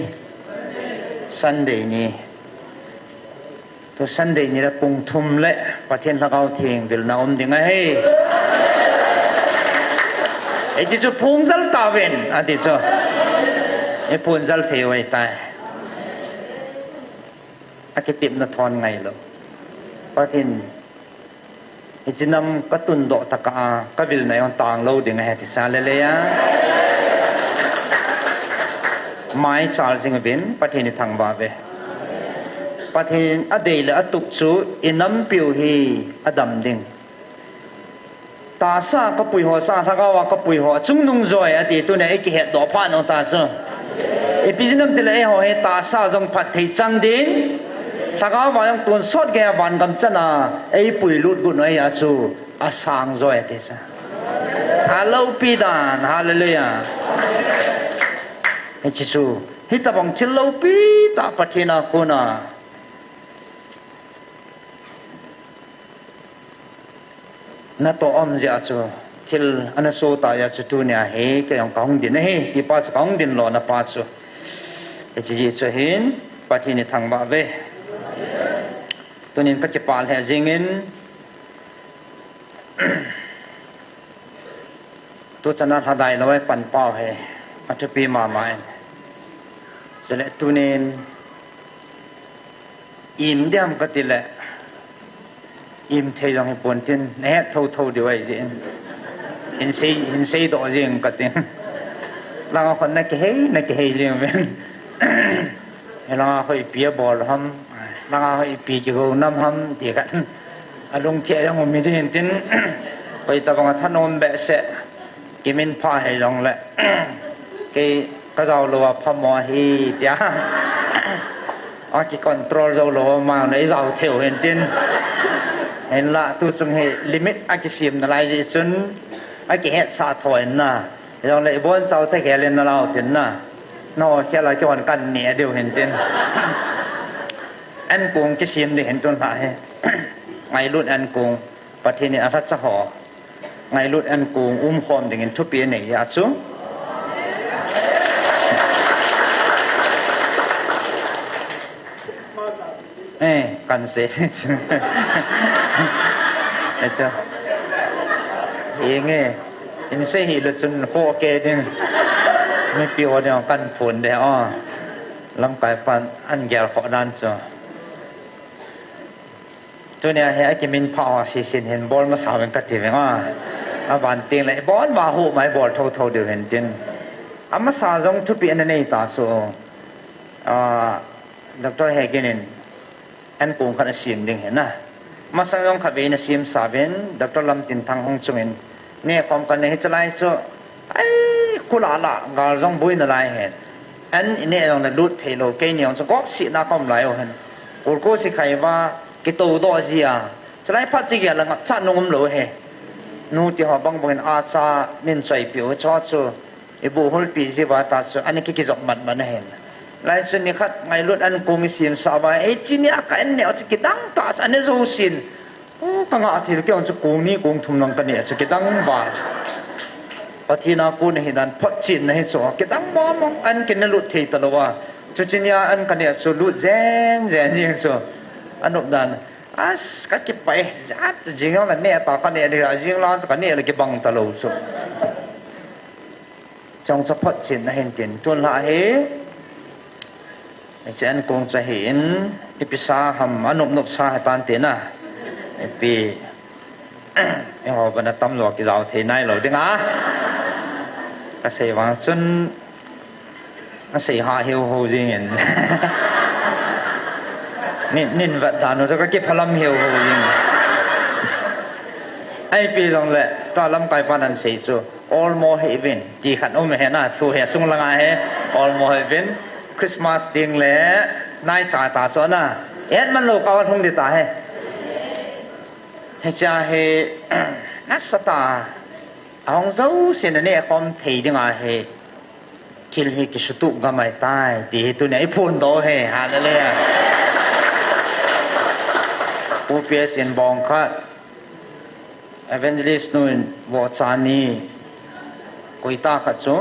Sunday ni to Sunday ni la pung thum le pathin lagau thing vil na dinga he e ji chu phung zal ta ven ati cho e phun zal the wai tai akitip na thon ngai lo pathin e ji nam ka tun do taka ka vil na yon tang lo dinga he ti sa le le ya mai chal sing vin pathin ni thang ba ve pathin adei le atuk chu inam piu hi adam ding ta sa ka pui ho sa tha ga wa ka pui ho chung nung zoi ati tu ne ek he do pha no ta so e pizinam te le ho he ta sa jong phat thei chang ding tha ga wa yong tun sot ge wan gam chana ei pui lut gu noi a chu asang zoi te sa hello pi dan hallelujah e chi su hita bang chilo pi ta pathina ko na na to om ja chu til anaso ta ya chu tu nya he ke yong kaung din he ti pa kaung din lo na pa chu e chi chu hin pathini thang ba ve tunin ka che pal he jingin tu chana thadai loi pan pau he athapi ma mai chale tunin im diam ka ti le im thei long pon tin ne tho di wai jin in sei do jing ka tin la khon na ke he jing ven la hoi pia bol ham la hoi pi ki go nam ham ti kan alung thia yang mi din tin hoi ta bang thanom be se kimin pha he long le ke ka jaw lo pha mo hi tia a ki control jaw lo ma nei jaw theu hen tin en la tu chung he limit a ki sim na lai ji chun a ki het sa thoi na yong le bon sau the ke len na lao tin na no ke la ki wan kan ne deu hen tin en pung ki sim de hen ton pha he ไงรุ่นอันกงประเทศนี้อารัชหอไงรุ่นอันกงคอมdenganทุปีนี่ยาซุกันเสร็จไอ้เจ้าเองไงอินเสียหลุดจนโคเกดิไม่ปีวันเดียวกันฝนเดียวลำไก่ปันอันแก่ขอดันจ้ะตัวเนี้ยเฮ้ยจะมีพ่อสิสิเห็นบอลมาสาวเป็นกระติบอาบานเตียงเลยบอลมาหูไม่บอลเท่าเดียวเห็นจริงอามาสาวจงทุบปีอันนี้ตาสูดร.เฮกินินอันกูขันสิมดึงเห็นนะมาสาวจงขับเองสิมสาวเป็นดร.ลำตินทางห้องจุงเนี่ยความกันเนี่ยจะไล่สู้ไอ้คุลาละกาลงบุยนั่นไรเห็นอันนี้เราเนี่ยลุดเทโลเกนี่ยองจะก็สิน่าคอมไล่เห็นกูก็สิใครว่ากิโตโตเสียจะไล่พัดสิเกี่ยละงัดชัดนุ่มเลยเห็นนู่นที่เขาบังบังอาซานินใส่ผิวชอดสู้ไอ้บุหุลปีสิบาตัดสู้อันนี้กิจกรรมมันเห็นไล่ส่วนนี้ขัดไงลุดอันกูมีสิมสาวไอ้จีนี่อาการเนี่ยจะกิดังตัดอันนี้รู้สินก็งาที่เราเกี่ยวกับกูนี่กูทุ่มลงกันเนี่ยจะกิดังบาดปฏินากูเนี่ยดันพัดจินให้สู้กิดังมองอันกินนลุดที่ตลอดจุดจีนี่อันกันเนี่ยสู้ลุดเจนยังสู้อันนู้นดันก็จะไปจัดจริงๆแล้วเนี่ยต่อกันเนี่ยเดี๋ยวจริงๆแล้วกันเนี่ยเลยก็บังตลอดสู้จงจะพัดจินให้กินตัวละเฮ้เช่นคงจะเห็นอิปิสาหำอันนุบสาให้ตานเตนะปียังเอาบรรดาตำรวจที่เราเทนายเราดึงก็เสียว่าจนก็เสียหาเหี่ยวหูจริงเห็นนินวัดดานุก็เก็บพลัมเหี่ยวหูจริงไอ้ปีตรงเลยก็ลำไก่ปานันเสียจู all more heaven จีขันอุ้มเห็นนะทูเหี่ยสุ่งละไงเฮ all more heaven คริสต์มาสดิ้งเลยนายสายตาสวนนะมันโลกเอาทุ่งดีตาเฮให้จ่าให้นักสตาเอาเจ้าเส้นนี้ความถี่ดีงาให้ทิลให้กิจตุกก็ไม่ตายตีตัวนี้พูนโตให้หาได้เลยผู้เปียเสียนบองคัดเอเวนเจลิสนู่นวอซานีกุยตาขัดซู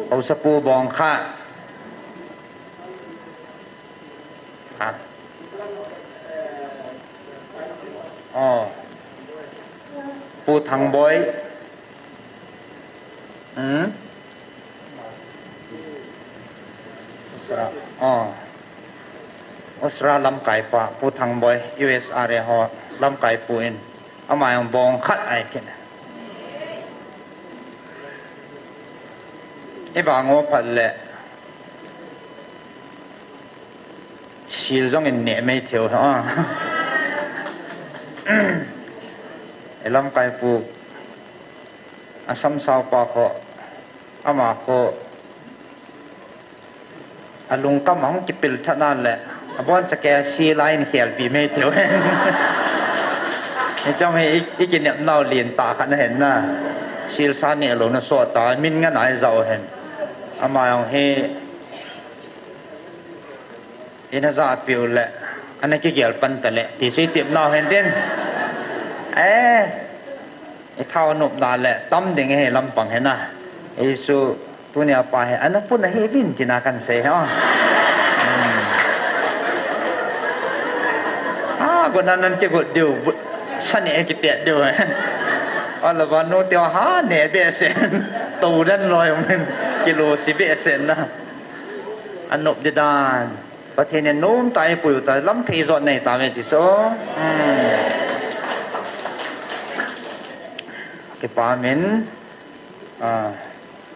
เอาสปูบองคัดปูทางบอยอุสราลำไก่ปะปูทางบอย USR เรฮอลำไก่ปูอินเอามาอย่างบองคัดไอ้กินไอ้บางว่าพัดแหละชิลจงอินเนี่ยไม่เที่ยวฮะไอ้ลำไก่ปูอาซัมซาวปาโคอามาโคอาลุงก็มังกิปิลท่านั่นแหละอาบ้านจะแกชีไลน์เขียนปีไม่เที่ยวไอ้เจ้าไม่อีกินเนี่ยน่าเรียนตาขันเห็นนะชีลซานเนี่ยหลงน่ะสวดตามินงั้นไหนเราเห็นอามาเอาให้อินาซาปิวแหละอันนี้ก็เกี่ยวปันแต่แหละที่สิเตียมน่าเห็นเด่นไอ้เท่าหนุบดาแหละตั้มเด้งให้ลำปังเห็นนะไอ้สู้ตัวเนี้ยไปอันนั้นพูดให้วินจินากันเสียคนนั้นจะกดเดียวสันนี่กิเตียเดียวอัลวันโนเตียวหาเนี่ยเบสเซนตูดันลอยมันกิโลสิเบสเซนนะอันนบดานประเทศเนี่ยโน้มตายปุ๋ยตายล้ำเพจอดในตาเมติโซเก็บปาเมน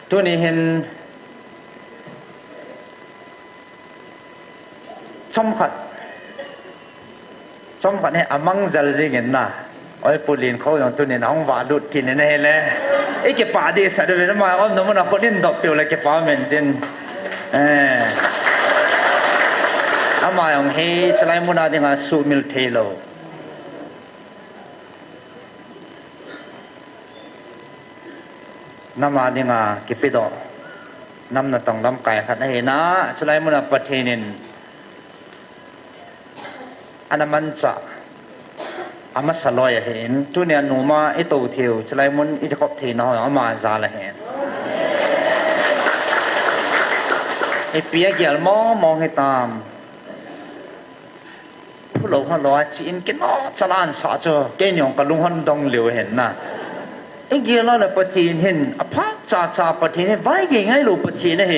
ตัวนี้เห็นชมขัดให้อามังจัลซิเงินนะไอ้ปุลินเขาอย่างตัวนี้น้องวาดุดกินนี่แหละไอ้เก็บปาดีสัตว์เลยมาอ้อมน้ำมันคนนี้ดอกเปรี้ยวเลยเก็บปาเมนตินอามาอย่างเฮจะไล่มุนาดิงาสูมิลเทโลน้ำมาดิงากิปิโดน้ำน่ะต้องลำไก่ขัดให้นะจะไล่มุนาประเทศนินอันนั้นมันจะ ama saloi hen tu ne nu ma e to theu chlai mun i khop the na ama za la hen e pia gyal mo mong he tamผู้หลงหัวล้อจีนกินอ๋อจลานสาจ้ะแกยองกะลุงหันดงเหลียวเห็นน่ะไอ้เกี่ยวแล้วปะจีนเห็นอภาจ่าปะจีนไว้เก่งให้ลูกปะจีนเฮ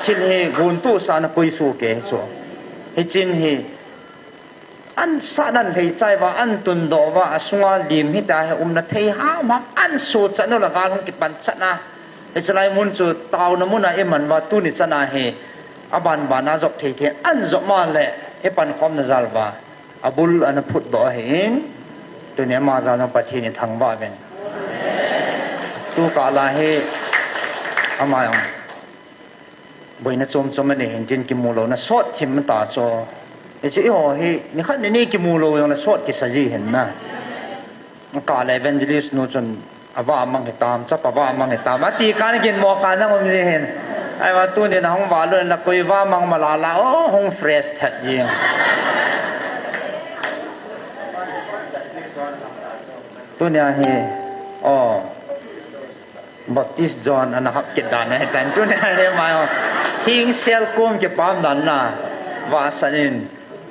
ชินเฮกุนตู้สานกุยสูเกสัวเฮจินเฮอันสานันเฮใจว่าอันตุนดอว่าสงาลิมฮิตาเฮนะเทหามาอันสูจันนุละกาลงกิปันจันนะเฮจะไลมุนจุตาวนมุนะเอมันว่าตุนิจันนะเฮaban bana jok the an jok ma le e pan khom na zalwa abul an phut bo hin tu ne ma za na pathi ni thang ba ben tu ka la he ama yong boina chom chom ne hin tin ki mu lo na sot thim ta cho e chi ho he ni khan ni ki mu lo yong na sot ki sa ji hin na ka le evangelist no chon awa mang he tam cha pa wa mang he tam ati ka ni kin mo ka na om ji hinไอ้ว่าตู้นี่นะห้องว่าเลยนะคุยว่ามังมาลาโอ้ห้องเฟรชแท้จริงตู้นี่เฮอ๋อบัพติสต์จอห์นอันนั้นเกิดด่านนะแต่ตู้นี่เฮมาทิ้งเซลกุมเก็บปั๊มนั่นนะว่าสันิน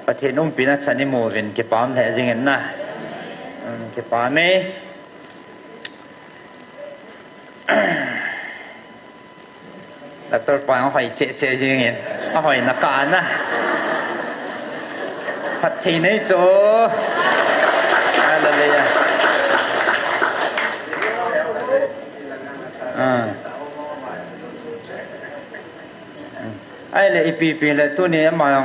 ประเทศนุ่มปีนัดสันิโมเวนเก็บปั๊มแท้จริงนะเก็บปั๊มไหมDr. Pang hỏi chế gì nghe hỏi là cả na phát thì này chỗ là đây ai là IPP là tôi này mà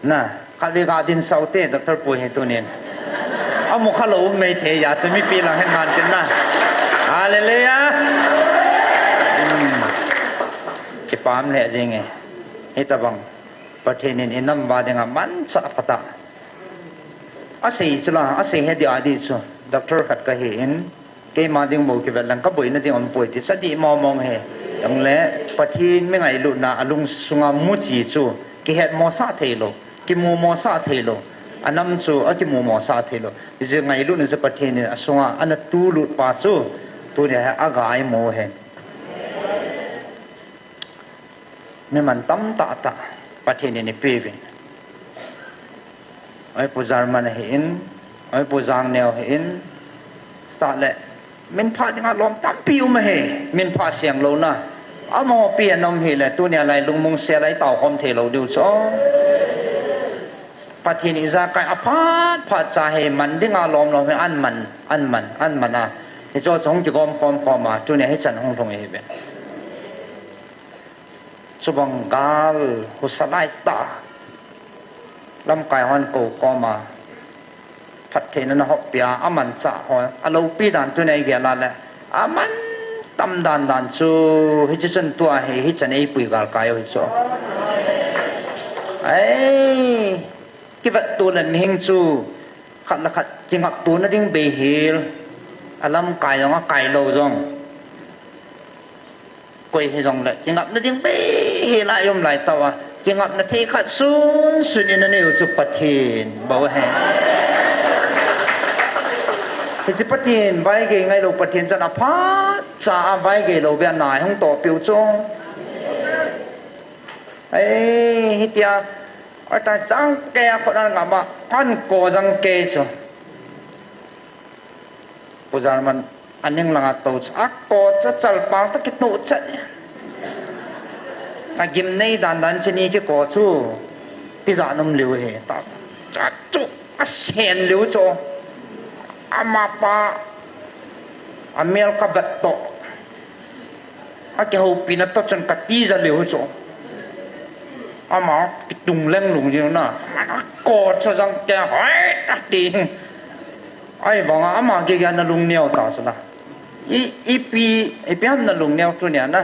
na khai cái tin sau thế Dr. Pui hay tôi này ông một khalo mấy thế giờ chỉ mi pi lang hết ngàn trên na Hallelujah. Ki pam le jinge. Hita bang pathenin inam ba denga man sa pata. Ase chula ase he dia di chu. Doctor khat ka hin ke ma ding mo ki velang ka boina ding om poi ti sadi mo mong he. Yang le pathin me ngai lu na alung sunga mu chi chu ki het mo sa thelo. Ki mu mo sa thelo. Anam chu a ki mu mo sa thelo. Ji ngai lu ne se pathin ni asunga ana tu lu pa chu tu ne a gai mo he me man tam ta ta pathin ni pevin ai puzar man hin ai puzang neo hin sta le min pha dinga lom tam piu ma he min pha siang lo na amo pi anom he le tu ne lai lung mung se lai tau khom the lo du cho pathin iza kai aphat pha cha he man dinga lom lo he an man a he cho chong ki gom khom ma tu ne he chan hong thong he be chubang gal husanai ta lam kai hon ko khoma phat the na hop pia aman cha ho alo pi dan tu ne ge la le aman tam dan chu he chen tua he chan ei pui gal kai ho cho ai ki vat tu na hing chu khat la khat jingak tu na ding be hil alam kai nga kai lo jong koi he jong la jingap na ding be he la yom lai tawa jingap na the khat sun in na ne chu pathin ba he he chi pathin vai ge ngai lo pathin chan a pha cha vai ge lo bia nai hong to piu chong ai hi tia ata chang ke kho na nga ma an ko jang ke so puzar man aning langa to akko cha chal pang ta ki to cha ta gim nei dan chini ki ko chu ti za nom liu he ta cha chu a sen liu cho ama pa amel ka vat to a ke ho pina to chan ka ti za liu cho ama ki tung leng lung ji na ko cha jang ke hoi ta ti ai bang ama ge ga na lung neo ta sa na i pi am na lung neo tu nia na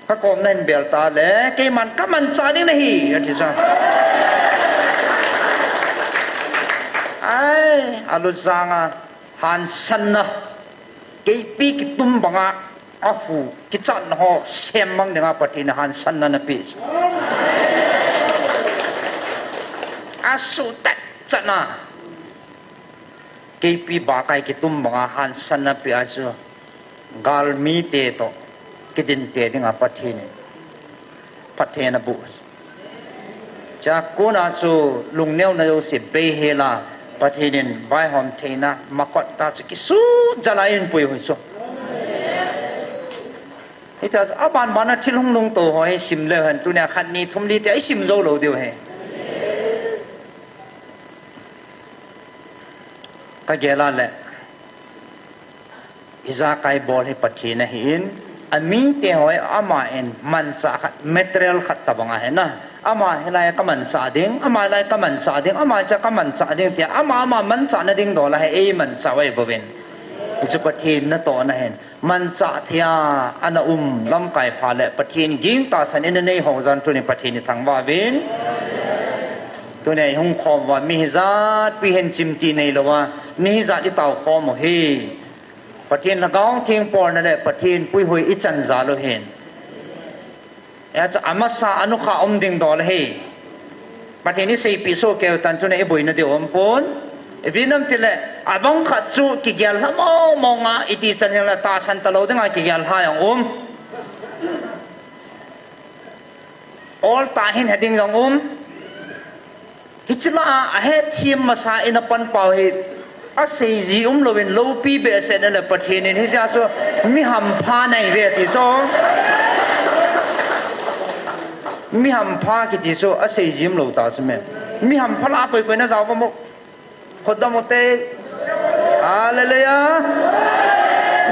ka kom nen bel ta le ke man ka man cha ding na hi a ti cha ai alu zanga han san na ke pi ki tum banga a fu ki chan ho sem mang nga pati na han san na na pi su tat chana KP ba kai ki tum banga han sanna pi asu gal mi te to kidin te dinga pathini pathena bu cha kona su lungneu na yo se be hela pathinin vai hom theina makot ta su ki su jalain pui hoi so ita aban bana thilung lung to hoi sim le han tu nya khat ni thum li te ai sim zo lo deu he ka gela le iza kai bol he pathina hin ami te hoi ama en man sa khat material khat tabanga he na ama helai ka man sa ding ama lai ka man sa ding ama cha ka man sa ding te ama man sa na ding do la he e man sa wai bovin isu pathin na to na hen man sa thia ana lam kai pha le pathin ging ta san en nei ho zan tu ni pathin ni thang wa vin tu nei hung khom wa mi zat pi hen chim ti nei lo wa ni zat i taw khom mo he pathin la gaung thing por na le pathin pui hoi i chan za lo hen as amasa anu kha ding dol he pathin ni sei pi so ke tan tu nei boi na de om pon evinam tile abang khat chu ki gyal ha mo nga iti chan la ta san talo denga ki gyal ha yang all ta hin heading yang hichla a he thim masa in a pan pau he a sei ji lovin lo pi be se na le pathin ni ja so mi ham pha nai ve ti so mi ham pha ki ti so a sei ji lo ta se me mi ham phala poi na jaw mo khodamote hallelujah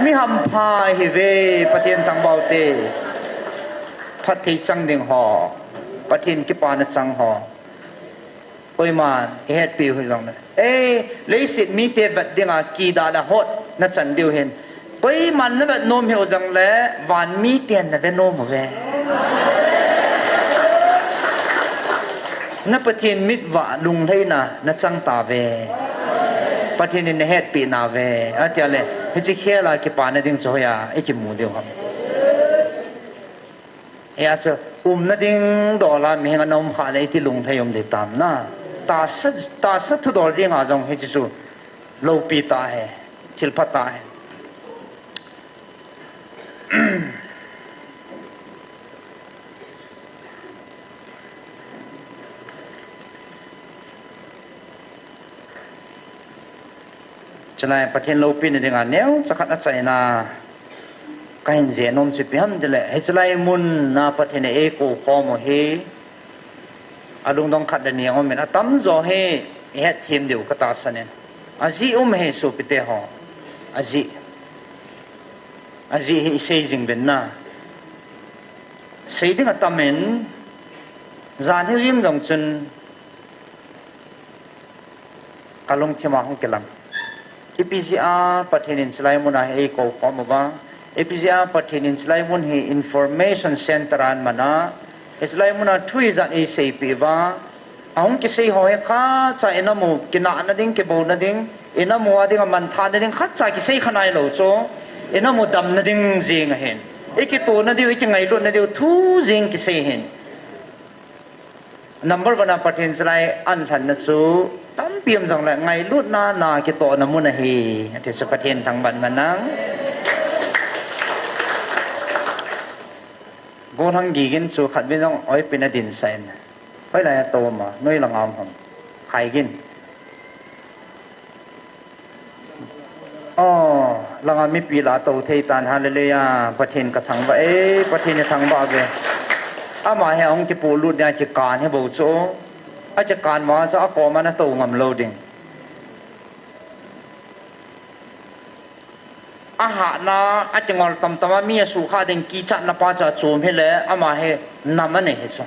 mi ham pha hi ve pathin thang baute phathi chang ding ho pathin ki pa na chang ho oi man het pi hui jong leisit mi te bat dinga ki da da hot na chan diu hen koi man na bat nom heu jang le wan mi ten na ve nom ve na pathin mit wa lung thei na chang ta ve pathin ni het pi na ve atia le hi chi khela ki pa na ding so ya e ki mu deu ham ya so na ding do la mi nga nom kha le ti lung thei om de tam na ta sa thu dol jing a jong he chi su lo pi ta hai chil pha ta hai chalai pathin lo pi ni dinga neu chakhat a chai na kain je nom chi piam de le he chalai mun na pathin e ko khom he alung dong khat da ni om men atam zo he het thim deu ka ta sanen aji he so pite ho aji he sei jing ben na sei ding atamen zan he yim jong chun kalong thima hong kelam EPCR patinin chalai mun a he ko khom ba EPCR patinin chalai mun he information center an mana islai muna thui zat e sei pi wa aung ki sei hoi kha cha enamu kina na ding ke bo na ding enamu ading man tha na ding khat cha ki sei khanai lo cho enamu dam na ding jing hen e ki to na diu ki ngai lo na diu thu jing ki sei hen number 1 patin slai an than na chu tam piam jang la ngai lut na ki to na mun a he ati sa patin thang ban manang go thang gi gin chu khat bin ong oi pin a din sen pai la to ma noi lang am hom khai gin lang am mi pi la to thei tan hallelujah pathin ka thang ba pathin ni thang ba ge ama he ong ki pu lut ya ki kan he bo cho a cha kan ma cha ko ma na to ngam loading aha na atengol tam tama mi su kha den ki cha na pa cha chom he le ama he nam ne he so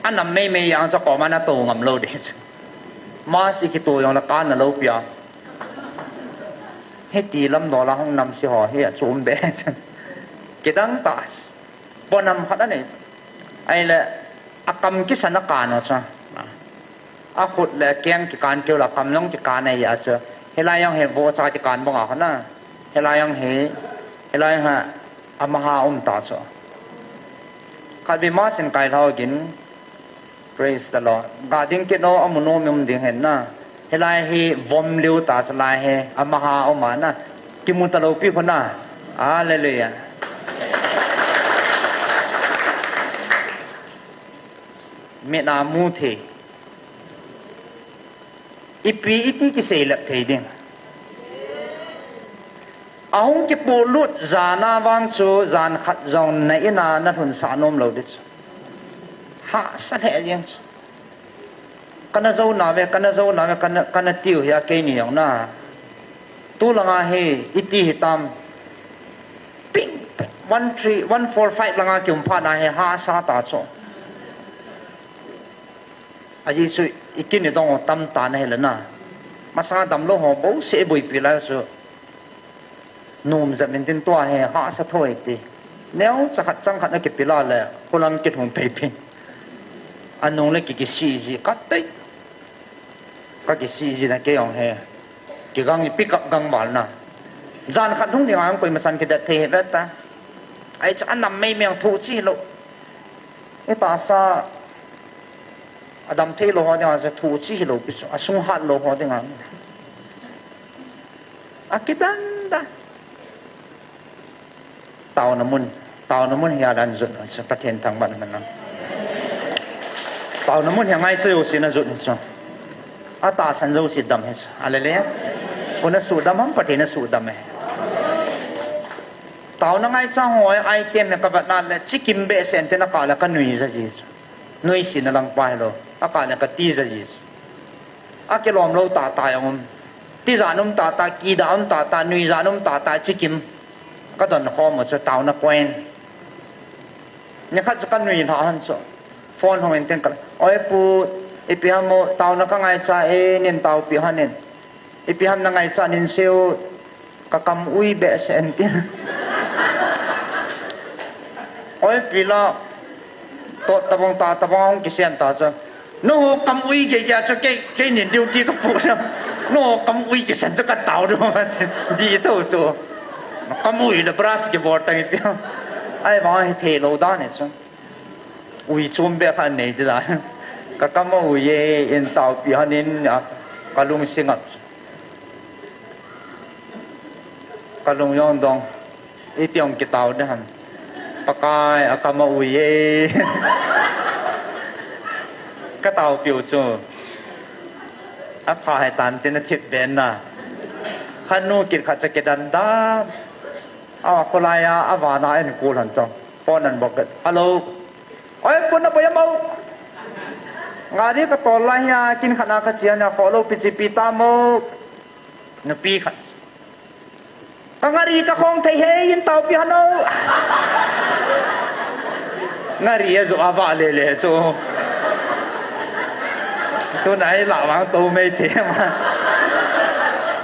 anam me yang cha ko ma na to ngam lo de ma si ki to yong la kan na lo pya he ti lam do la hong nam si ho he chom be ke dang tas bonam khat ne ai le akam ki sana ka no cha a khut le kyang ki kan ke la kam long ki kan ne ya cha he la yong he bo cha ki kan bo nga na helayang helay ha amaha ta so kadbi ma sin kai thau gin praise the Lord gading ke no amuno mem ding hen na helai hi vom liu ta salai he amaha omana kimutalo pi khona hallelujah me na mu the ipi iti ki selap thei ding aung ki polut zana wang chu zan khat zong na ina na thun sanom lo dit ha sa the yang kana zo na me kana tiu ya ke ni yong na tu langa he iti hitam ping 145 langa kyum pha na he ha sa ta cho aji su ikin ni dong tam ta na he la na masa dam lo ho bo se boi pi la so num za men tin to he ha sa thoi ti neu cha khat chang khat na ke pi la le kolam ke thong pe ping anong le ki si ji kat tai ka ki si ji na ke yong he ki gang ni pick up gang mal na jan khat thung ding ang koi ma san ke da the ve ta ai cha an nam mai meng thu chi lo e ta sa adam the lo ho ding a thu chi lo pi a sung hat lo ho ding ang akidan da tao na mun hiya dan zut sa pathen thang ban man na tao na mun hiang ai chu sin na zut ni chu ata san zo si dam he alele una su dam ham pathe na su dam he tao na ngai cha hoi item na ka bat na le chikim be sen te na ka la ka nui za ji nui sin na lang pa lo aka na ka ti za ji ake lom lo ta ta yong ti za num ta ki da um ta nui za num ta chikim ka don kho mo chu tao na point ne kha chu ka nui na han chu phone hong en ten ka oi pu ipi hamo tao na ka ngai cha e nin tao pi hanen ipi ham na ngai cha nin seu ka kam ui be sen tin oi pi la to tabong ki sian ta cha no kam ui ge ya cha ke nin duty ka pu na no kam ui ki san cha ka tao do di to chu kam ui la bras ke bor ta pi ai ba he the lo da ne chu ui chum be kha nei da ka kam ui ye in tao pi hanin ka lung singap ka lung yong dong i tiong ki tao da han pakai akam ui ye ka tao piu chu a pha hai tan tin thit ben na khanu kit kha cha ke dan da a kholaya awana en kul han chong phone an bok hello oi pun apa ya mau ngari ka tol la ya kin khana ka chian ya follow pgp ta mo na pi khat ngari ka khong thai he yin tao pi hano ngari ya zo ava le so tu nai la wang tu mei the ma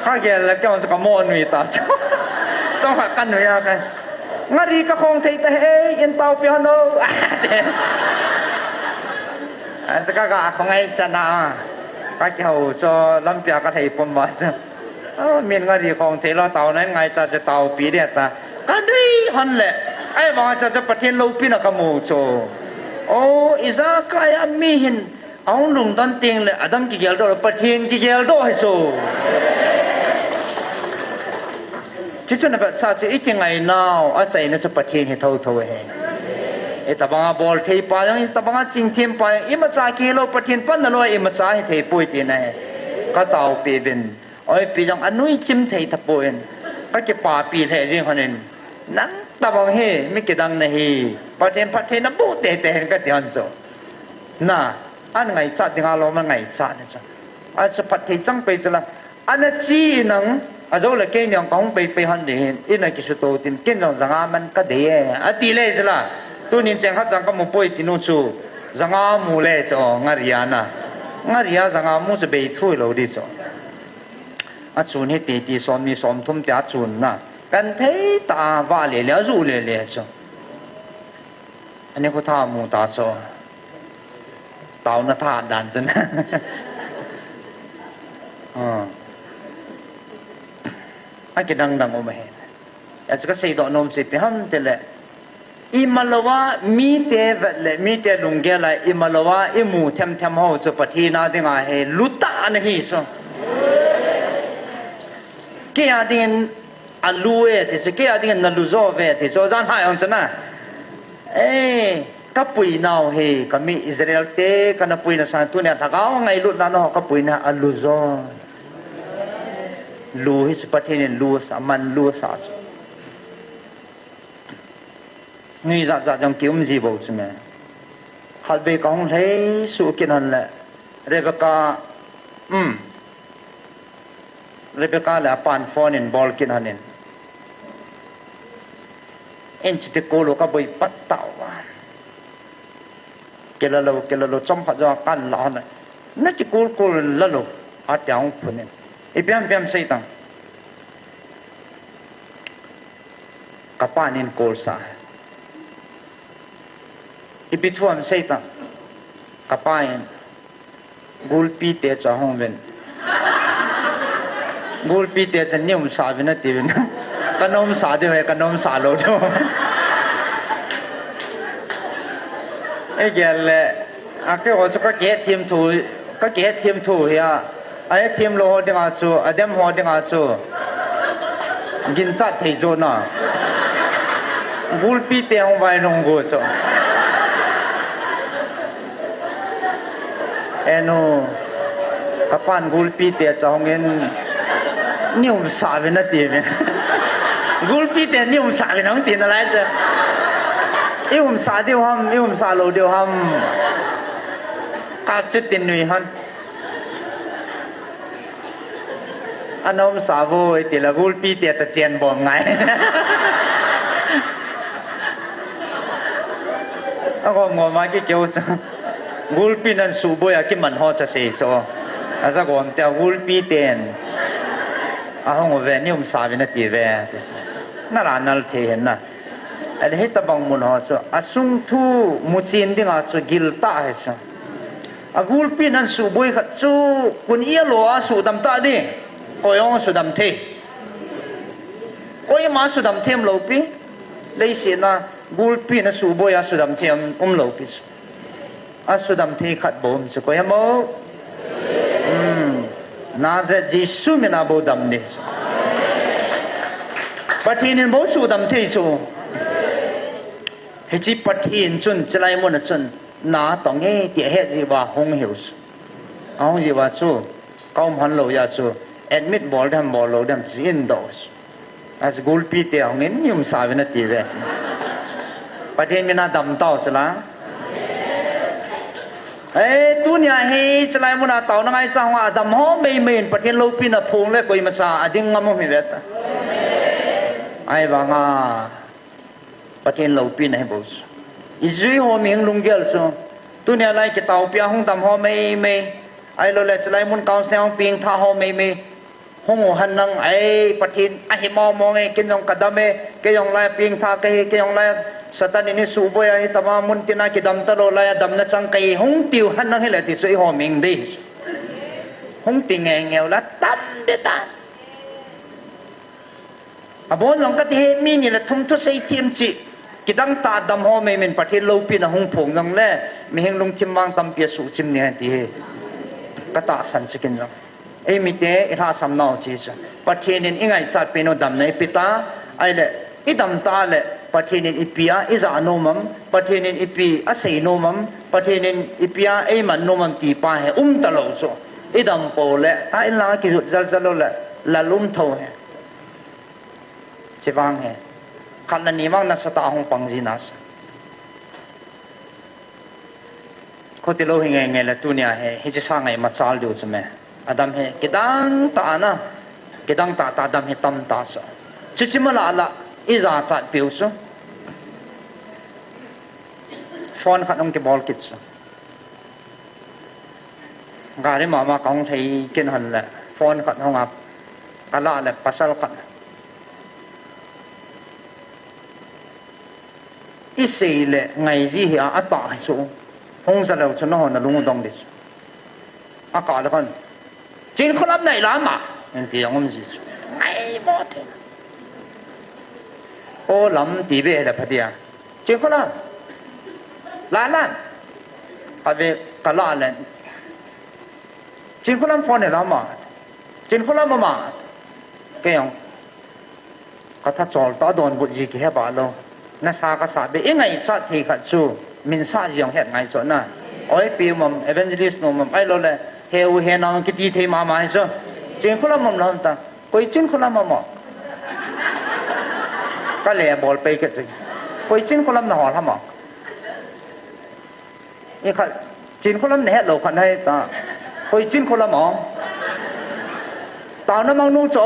ha ge la ka on sa mo nui ta trong hạ căn rồi à cái ngari ka khong thei ta he yin tao pi hano an sa ka khong ai chana ka ki ho so lam pya ka thei pom ba cha min ngari khong thei la tao nai ngai cha tao pi de ta ka dui han le ai ba cha pathen lo pi na ka mu cho o iza ka ya mi hin aung lung don ting le adam ki gel do pathen ki gel do hai so chỉ cho nên bạn sao chứ ít ngày nào ở đây nó sẽ bắt thiên thì thâu thâu hè, ấy ta bằng ball thấy pa yang ta bằng chinh thiên pa yang ima cha kilo bắt thiên pan nó ima cha thì bôi tiền này, cái tàu pi bên, ôi pi yang anh nuôi chim thấy thắp bôi, cái pa pi thế riêng hơn nên, nắng ta bằng he, mấy cái đằng này bắt thiên nó bút tệ cái tiền rồi, na anh ngày cha tiếng Alo mà ngày cha này cho, anh sẽ bắt thiên chẳng phải cho là anh chỉ năng azo la ke nyang kong pe han de ina ki su to tin ken jang zanga man ka de ati le jala tu nin chang ha chang ka mo poi tinu chu zanga mu le cho ngaria zanga mu se be thui lo di cho a chun he ti som ni som thum ta chun na kan thei ta wa le ru le cho ani ko tha mu ta cho tao na tha dan chen ai cái đằng đằng ôm hè, ai cái xây đọ nôm xây pi ham thế lệ, อิมาลวะมีเตวะเลมีเตลุงเกลอิมาลวะอิมูเทมเทมเฮาสุปทีนาดิงาเฮลุตานะฮิซเกียดินอัลลูเอติสเกียดินนัลูโซเวติโซซานหายอนซนะกับปุยนาวเฮก็มีอิสราเอลเตกันปุยนะซานตุเนี่ยถ้าเขาไงลุนะเนาะกับปุยนะอัลลูโซลูฮิสปทีนินลูสามันลูสานี่จะจังคิวมจีบอกใช่ไหมขัดเบกองเฮ้สุกินันแหละเรเบคาเรเบคาแหละปานฟอนินบอลกินหันินเอ็นจิตโกโลก็ไปปัดเต่าเกลโลจอมขัดจะกันหลานนั่นจิโกลละโลอาจจะเอาผลเนี่ยไอ้เพียมใส่ตังกับปานินโกลซาอีพิทวมใส่ตังกับปานินกูลปีเตจะห้องเป็นกูลปีเตจะนิ่มสาวินาทีเป็นกันนมสาดีไหมกันนมสาโลดไอ้แกแหละอาเกว่าสุกเกตทีมถูก็เกตทีมถูเฮียไอ้ทีมโลหดิงอาสูอเดมหอดิงอาสูกินสัตว์ที่โจน่ะกูลปีเตห้องไว้ลงกูสูเอ็นูกับปานกูลปีเตจะห้องเงินนิ่มสาวินาทีเป็นกูลปีเตนิ่มสาวินาทีอะไรจ้ะอีมสาเดียวฮัมอีมสาโลเดียวฮัมการจุดตินนุยฮันอันนั้นสาโวยติละกูลปีเตตะเจียนบ่ไงแล้วก็งัวมากี่เกี่ยวซะกูลปีนั้นสูบอยากกินมันฮอจะเสียจ้ะอาจจะก่อนแต่กูลปีเตนอาห้องเวนิมสาวินาทีเวติสนั่นละนั่นเทียนนะไอ้เฮตบังมุนฮอจ้ะอาสุงทูมุจินดิ้งอาจ้ะกิลตาเฮจ้ะอากูลปีนั้นสูบอยขัดสูคุณเอียโลอาสูดำตาดิก็ยังสูดำเทก็ยังมาสูดำเทมโลปีเลยเสียนะกูลปีนั้นสูบอยอาสูดำเทมโลปีอาสูดำเทขัดบ่มสก็ยังบ่น่าจะจิสุมินาบ่ดำเนี่ยปัจจุบันบ่สูดำเทสูเฮจิปัจจุบันจุนจะไล่มุนจุนน่าต้องเฮติเฮจิว่าหงหิวสูเอาจิว่าสูก้าวมันโลยาสูแอดมิดบอลทำบอลโลดำจีนดอสอาสกูลปีเตะหงเงินยุ่งสาวินาทีเวทปัจจุบันน่าดำเต้าสละตัวเนี่ยเฮจะไล่มุนเต้านั่งไอ้สังว่าดำห้องไม่ปัจจุบันโลปีน่ะพงเล็กกว่าอีมาซาอดิ้งงามไม่เวทไอ้บางปัจจุบันโลปีน่ะให้บุษอิจุยหัวมิงลุงเกลสูตัวเนี่ยไล่กิตาวเปียห้องดำห้องไม่ไอ้โลเลสไล่มุนกาวเสียงปิงท่าห้องไม่ห้องหันนังไอ้ปัจจุบันไอ้มองไอ้กินยองกระดามเกยองไล่ปิงท่าเกยองไล่สตานินิสูบไอ้ตามามุนตินากิดำตะโลไล่ดำนั่งจังเกยห้องติวหันนังให้เลยที่สุยหัวมิงดีห้องติงเงวละตั้มเด็ดบนหลังก็ที่มีนี่แหละทุ่มทุใส่ทีมจีกิดังตาดำหัวไม่เป็นประเทศโลปีนะห้องผงนั่งแล่มีเฮงลงทิมวางตำเปียสุจิมเนี่ยที่ก็ตาสันสกินจังมีเตะอิราสำนาวจีสประเทศนี้ยังไงจัดเป็นดำในปิตาไอ้เละอีดำตาเละประเทศนี้อีปีอาอิจาโนมัมประเทศนี้อีปีอาเซโนมัมประเทศนี้อีปีอามันโนมัมตีป้าเหตลอดโซอีดำโปเละถ้าอินลากิจุจัลเละละลุ่มเท่าเหจะฟังเหขันนี้มั่งนัสตาหงปังจีนัสคนที่เราเห็นไงละตัวเนี่ยเฮจะสร้างไงมาชาลดูใช่ไหมอดัมเฮกิดังตานะกิดังตาอดัมเฮตั้มตาสชิชิมาละอิจาจัดเปียวสุฟอนขัดองค์เก็บบอลกิดสุการที่มาของไทยกินหันแหละฟอนขัดห้องอับกะละแหละปัสสาวะขัดอิเสเลไงจีเหียอัตตาหิสุหงสะเลวชนหอนลุงดองดิสอากาศแล้วกันจีนคนรับไหนล้ามาอย่างที่ยังไม่จีไอ้หมดโอ้ลำตีเบ้เลยพอดี จิงคนละล้านกะเวกะละแลจิงคนละฟอนเนี่ยละมาจิงคนละมาแกยองกะทัดจอลตาโดนบุจีกิเฮบาโลนะซากะซาเบเอไงซะทีกะจูมินซาจิยองเฮ็ดไงซอนะโอ้ยปีมัมเอเวนเจลิสต์โนมัมไอโลเลเฮวเฮนองกิตีเทมามาซอจิงคนละมัมลอนตาโกยจิงคนละมาก็เลยบอลไปกะจิโกยจิงคนละนะฮอลฮะมาอีกะจิงคนละเนี่ยโลคันให้ตาโกยจิงคนละมาตานะมังนูโจ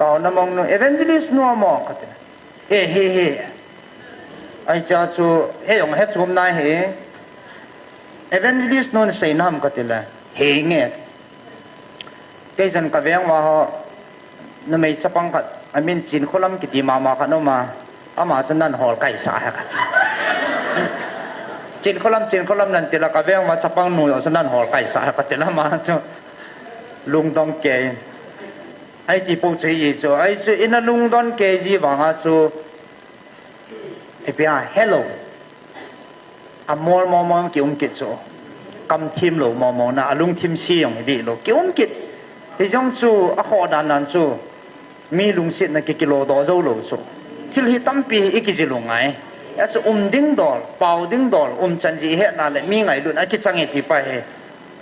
ตอนนั้นมองนู่นเอเวนเจลิสต์นัวมองกันเฮ้ไอ้เจ้าชูเฮ้ยองเฮ็ดจุ่มนายเฮ้เอเวนเจลิสต์นู่นใส่น้ำกันเลยเฮ้เงี้ยแกจันกับเวียงว่านั่นไม่จะปังกันไอ้มินจีนคนละกิติมากันออกมาอามาจันนั่นหอลไก่สายกันจีนคนละนั่นทีละกับเวียงว่าจะปังหนูจันนั่นหอลไก่สายกันทีละมาจ้ะลุงต้องเกยไอ้ที่พูดใจยิ่งจ้ะไอ้สุอินาลุงดอนเกจีว่างั้นสุไอ้เปียเฮลโลอ่ะมอเกี่ยวกับจ้ะกำทีมโลมอนะลุงทีมซีอย่างนี้โลเกี่ยวกับไอ้จังสุอ่ะขอดานันสุมีลุงเสียนะกี่กิโลต่อโลสุที่ที่ตั้มปีอีกกี่ลุงไงไอ้สุดิ้งดอลเป่าดิ้งดอลจันจีเฮนั่นแหละมีไงดูนะคิดสังเกตที่ไป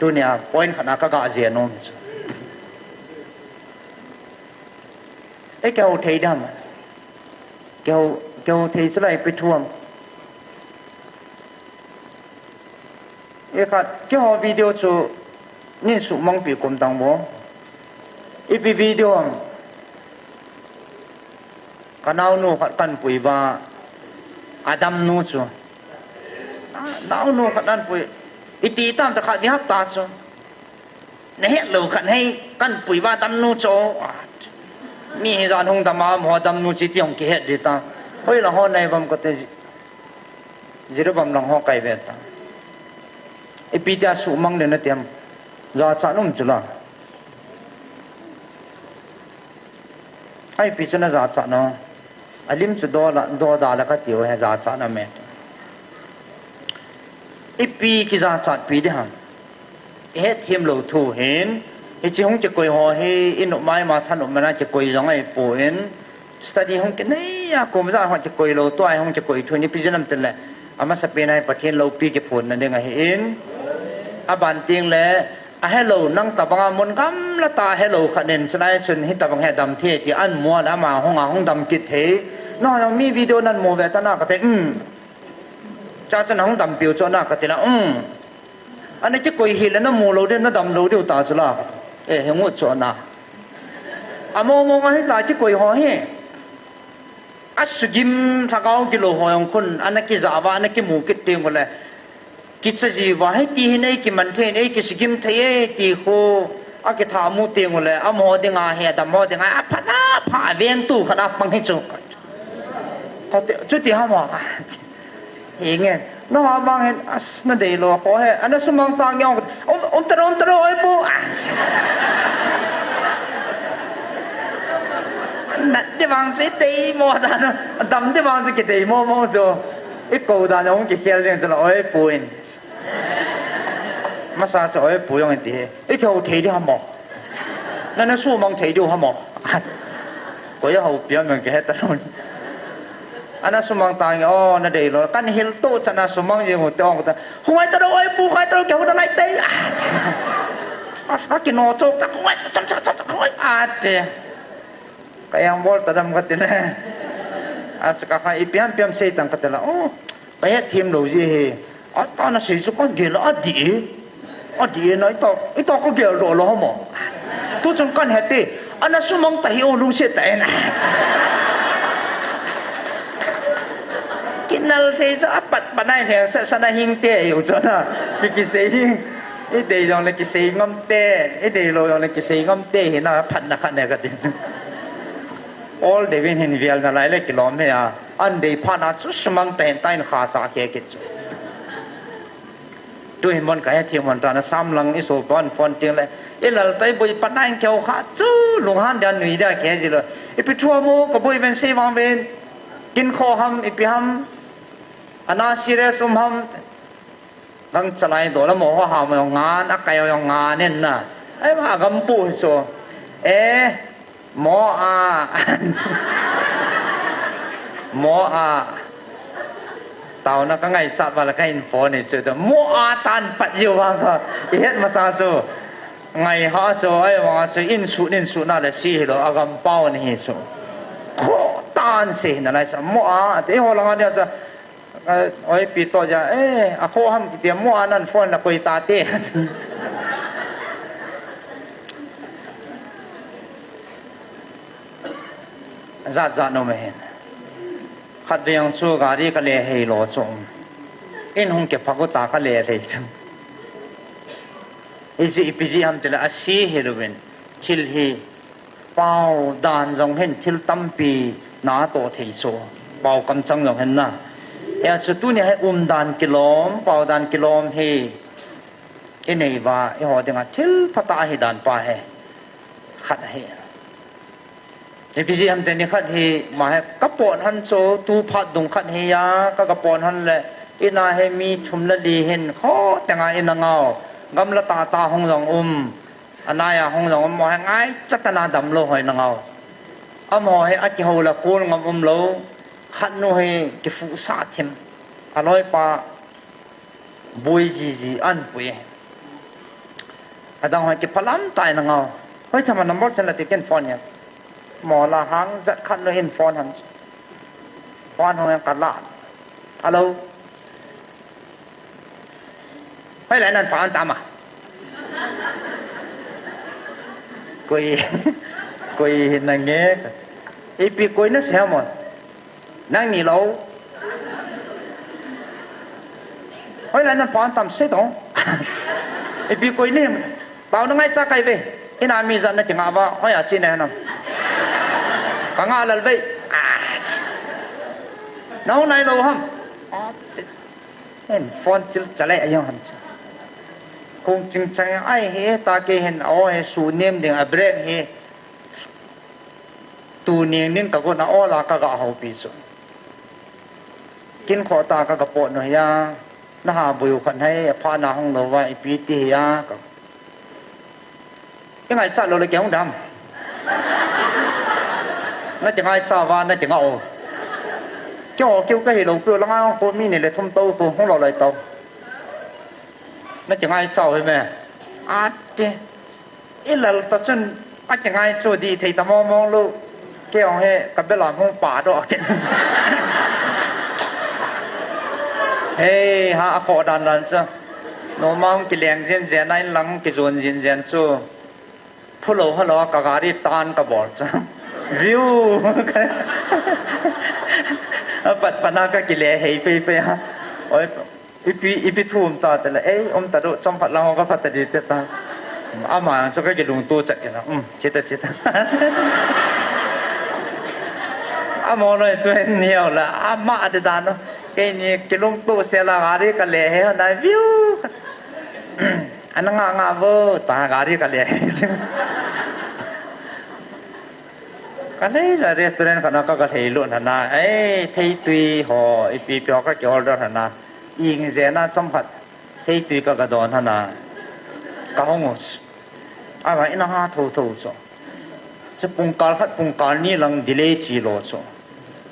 ตัวเนี้ยพอยน์ขนาดก็กาเซียนน้องไอ้แกเอาเทดามแกเอาเทสไลไปท่วมไอ้ขัดแกเอาวิดีโอจูนี่สุมังปีกรมตังบ่ไอ้ปีวิดีโอกันเอาโน่ขัดกันปุยว่าอาดัมโน่จูเอาโน่ขัดกันปุยอีตีตามตะขัดที่ฮับตาจูเนี่ยเราขัดให้กันปุยว่าดัมโน่จูมีเหตุการณ์หงดำมาหมอดำนูจิตยองกิเหตุดีตาเฮ้ยละห้อในบัมก็เตจิรบัมละห้อไก่เวตาไอปีเดียสุมังเดนเตียมยาสานุ่มจุลาไอปีชนะยาสานะอลิมสุดอดาละก็เตียวให้ยาสานะเมตไอปีกิยาสาปีเดียมเฮ็ดทีมเราถูเห็นไอ้ที่ห้องจะคุยหัวให้อินออกมามาท่านออกมาน่าจะคุยยังไงป่วยสตูดิห้องกันนี่อะกูไม่ได้ห้องจะคุยเราตัวไอ้ห้องจะคุยทุนนี้พิจารณาตั้งแต่อามาสเปนในประเทศเราปีเก็บผลนั่นเองไงเห็นอาบันเตียงแล้วให้เรานั่งตะบังมุนกำละตาให้เราขัดเด่นสไลด์ส่วนให้ตะบังให้ดำเทที่อันมัวแล้วมาห้องดำกิดเทนอกจากมีวิดีโอนั้นมัวเวทนาก็แต่จ้าสนห้องดำเปียวจนาก็แต่ละอันนี้จะคุยเห็นแล้วน้ำมัวเราเด่นน้ำดำเราเดียวตาสุราเฮ้ยงดสนะอามองให้ตาที่คุยหัวเฮ้อัศกิมถ้าเขากิโลหัวของคนอันนั้นกิจาวะอันนั้นกิมูกิเตียงหมดเลยกิจจีวะให้ตีให้กิมันเทนไอ้กิสกิมเทยตีโคอากิถามูเตียงหมดเลยอามอดิงาเฮดามอดิงาพนาพาเวียนตู้ขนาดปังให้จุกเขาจุดที่ห้ามว่าเฮ้ยเงี้ยน้องอาบังเห็นอัศนั่นเดียวขอให้อันนั้นสมองตางยองตรไอ้ปูนั่นที่บางสิตีโมดานะดำที่บางสิกิตีโมจูไอ้กูดานองกิเขียนเรื่องจะละไอ้ปูอินมาซาสไอ้ปูยังไงตีไอ้เขาเทดิฮะหมอนั่นน่ะสู้มองเทดิฮะหมอก็ยังเขาเปลี่ยนเหมือนกันแต่ละอันนั้นสมองตายอ๋อนั่นเดียวกันเฮลโต้ชนะสมองยังหัวเต้าก็แต่หัวจะโดนปูหัวจะโดนเกี่ยวกับอะไรเตะอาสกินโนโจกแต่หัวจับหัวอาเจก็ยังบอลแต่ดำก็ตีนะอาสก็ให้เปียมเสียตังก็ตีละโอ้ไปให้ทีมเราจีเฮอ๋อตอนนั้นสิสุกันเกี่ยวอดีน้อยต่อก็เกี่ยวโดนล้อหมอตัวจนกันเฮติอันนั้นสมองตายโอ้ลุงเสียแต่นะกินนั่นเทจะปัดได้แถวสนาหิงเตะอยู่จ้ะนะกิเสียงไอ้เดี๋ยวเรากิเสียงงเตะไอ้เดี๋ยวเรากิเสียงงเตะเห็นนะพัดนักเนี่ยก็ดิall the wind in vial na lai le kilom me a an dei phana chu smang ten tain kha cha ke ke chu tu hin mon ka ya thiam mon ta na sam lang i so pon fon ting le i lal tai boi panai kyau kha chu lung han dan nui da ke ji lo i pi thua mo ko boi ven se wang ven กินโคหัมอีพิหัมอนาซีเรสหัมตั้งใจโดนละโมหามยองงานอักไกยองงานเนี่ยนะไอ้ว่ากำปูโซหมอหมอตาวนักไงสับอะไรกันฟอนนี่สุดหมอตันปัจจุบันก็เฮ็ดมาซาโซไงฮะโซไอ้ว่าโซอินสุน่าเลยสิเหรออากำเป้านี่โซโคตันสินั่นแหละหมอที่หัวหลังเนี่ยจะไอ้ปีโตจะอะโคหัมกิเตียหมอนั่นฟอนละกุยตาเต้จัดโนเมนขัดยังสู้กาดีก็เลยให้โลจงอินหงเก็บพักตาก็เลยเลยจงอิสิปิจิฮัมติละอาชีเฮโรเวนทิลฮีเป่าดานจงเห็นทิลตั้มปีนาโตเทโซเป่ากำจังจงเห็นนะสุดตัวนี้ให้ดานกิโลมเป่าดานกิโลมเฮอินเอวาหัวเดงทิลพัตาให้ดานป่าเฮขัดเฮพิจิตรเต็นขัดเฮมาให้กระปอนหันโซตูพัดดงขัดเฮียก็กระปอนหันแหละอินาให้มีชุมละลีเห็นข้อแต่งอินเงากำละตาหงหลงอันนายหงหลงมาให้ง่ายจัตนาดำโลหอยนเงามาให้อากิโฮละกูนงำโลขัดนู่ให้กิฟุสาทิมอร่อยปะบุยจีอันปุยอาดังให้กิพลัมตายนเงาเฮ้ยทำไมน้ำบอลฉันละติเกนฟอนเนี่ยหมอละหังจัดขัดเลยเห็นฟอนหันฟอนหัวกัดละฮัลโหลไม่ไหลนั่นผ่านตามกุยเห็นนั่งเงี้ยไอปีกุยนั่นเสียหมดนั่งนี่เราไม่ไหลนั่นผ่านตามเสียตรงไอปีกุยนี่เปล่านั่งไงจะไกลไปอินามีจันนั่นจึงอาว่าเขาอยากชี้แนะนำกังอาลัลไปน้องนายเราฮัมเห็นฟอนจิลจะเละยังฮัมคงจริงจังไอ้เฮตาเกเห็นเอาเฮสูเนียมเดียงอับเรนเฮตูเนียงนินกับคนเอาลากะกะเอาปีสุกินขอตากะกะปอหน่อยยาน่าบุยขันให้พานาห้องเราไว้ปีตียากับยังไงจัดเราเลยแกงดำน่าจะง่ายจ้าวาน่าจะง่ายเกี่ยวกับเหตุเราเพื่อละง่ายคนมีเนี่ยเลยทุ่มโตตัวของเราเลยโตน่าจะง่ายจ้าวใช่ไหมอาจจะอีหล่ะตอนฉันอาจจะง่ายสุดดีที่ตามองลูกเกี่ยวให้กับเบลล์ห้องป่าดอกเก่งเฮ้ฮะขอดันจ้ะโนมังกิเลงเจนเจนนั่นหลังกิจวนเจนเจนสู้ผู้หลงฮัลโหลกะการีตานกะบอดจ้ะวิวปัดปนากะกิเลเฮไปฮะโอ้ยอีปีทุ่มตาแต่ละตาดุจอมผัดเราก็ผัดตะดีตาอามาจะก็จะลงตัวจัดกันนะเจ็ดอามอเลยตัวเหนียวละอามาอดดานเนาะแกนี่กิลงตัวเสลาการีกะเลเฮนะวิวอันนั้นงาเวตาการีกะเลกันเลยรีสอร์ทกันก็เที่ยวนั่นนะที่ตุยหอปีเปียกก็เกี่ยวกับนั่นนะอิงเจน่าสัมผัสที่ตุยก็กระโดดนั่นนะก็ห้องusอะไรนั่งหาทูจ้ะจะปุ่งการนี่หลังดีเลยจีโร่จ้ะ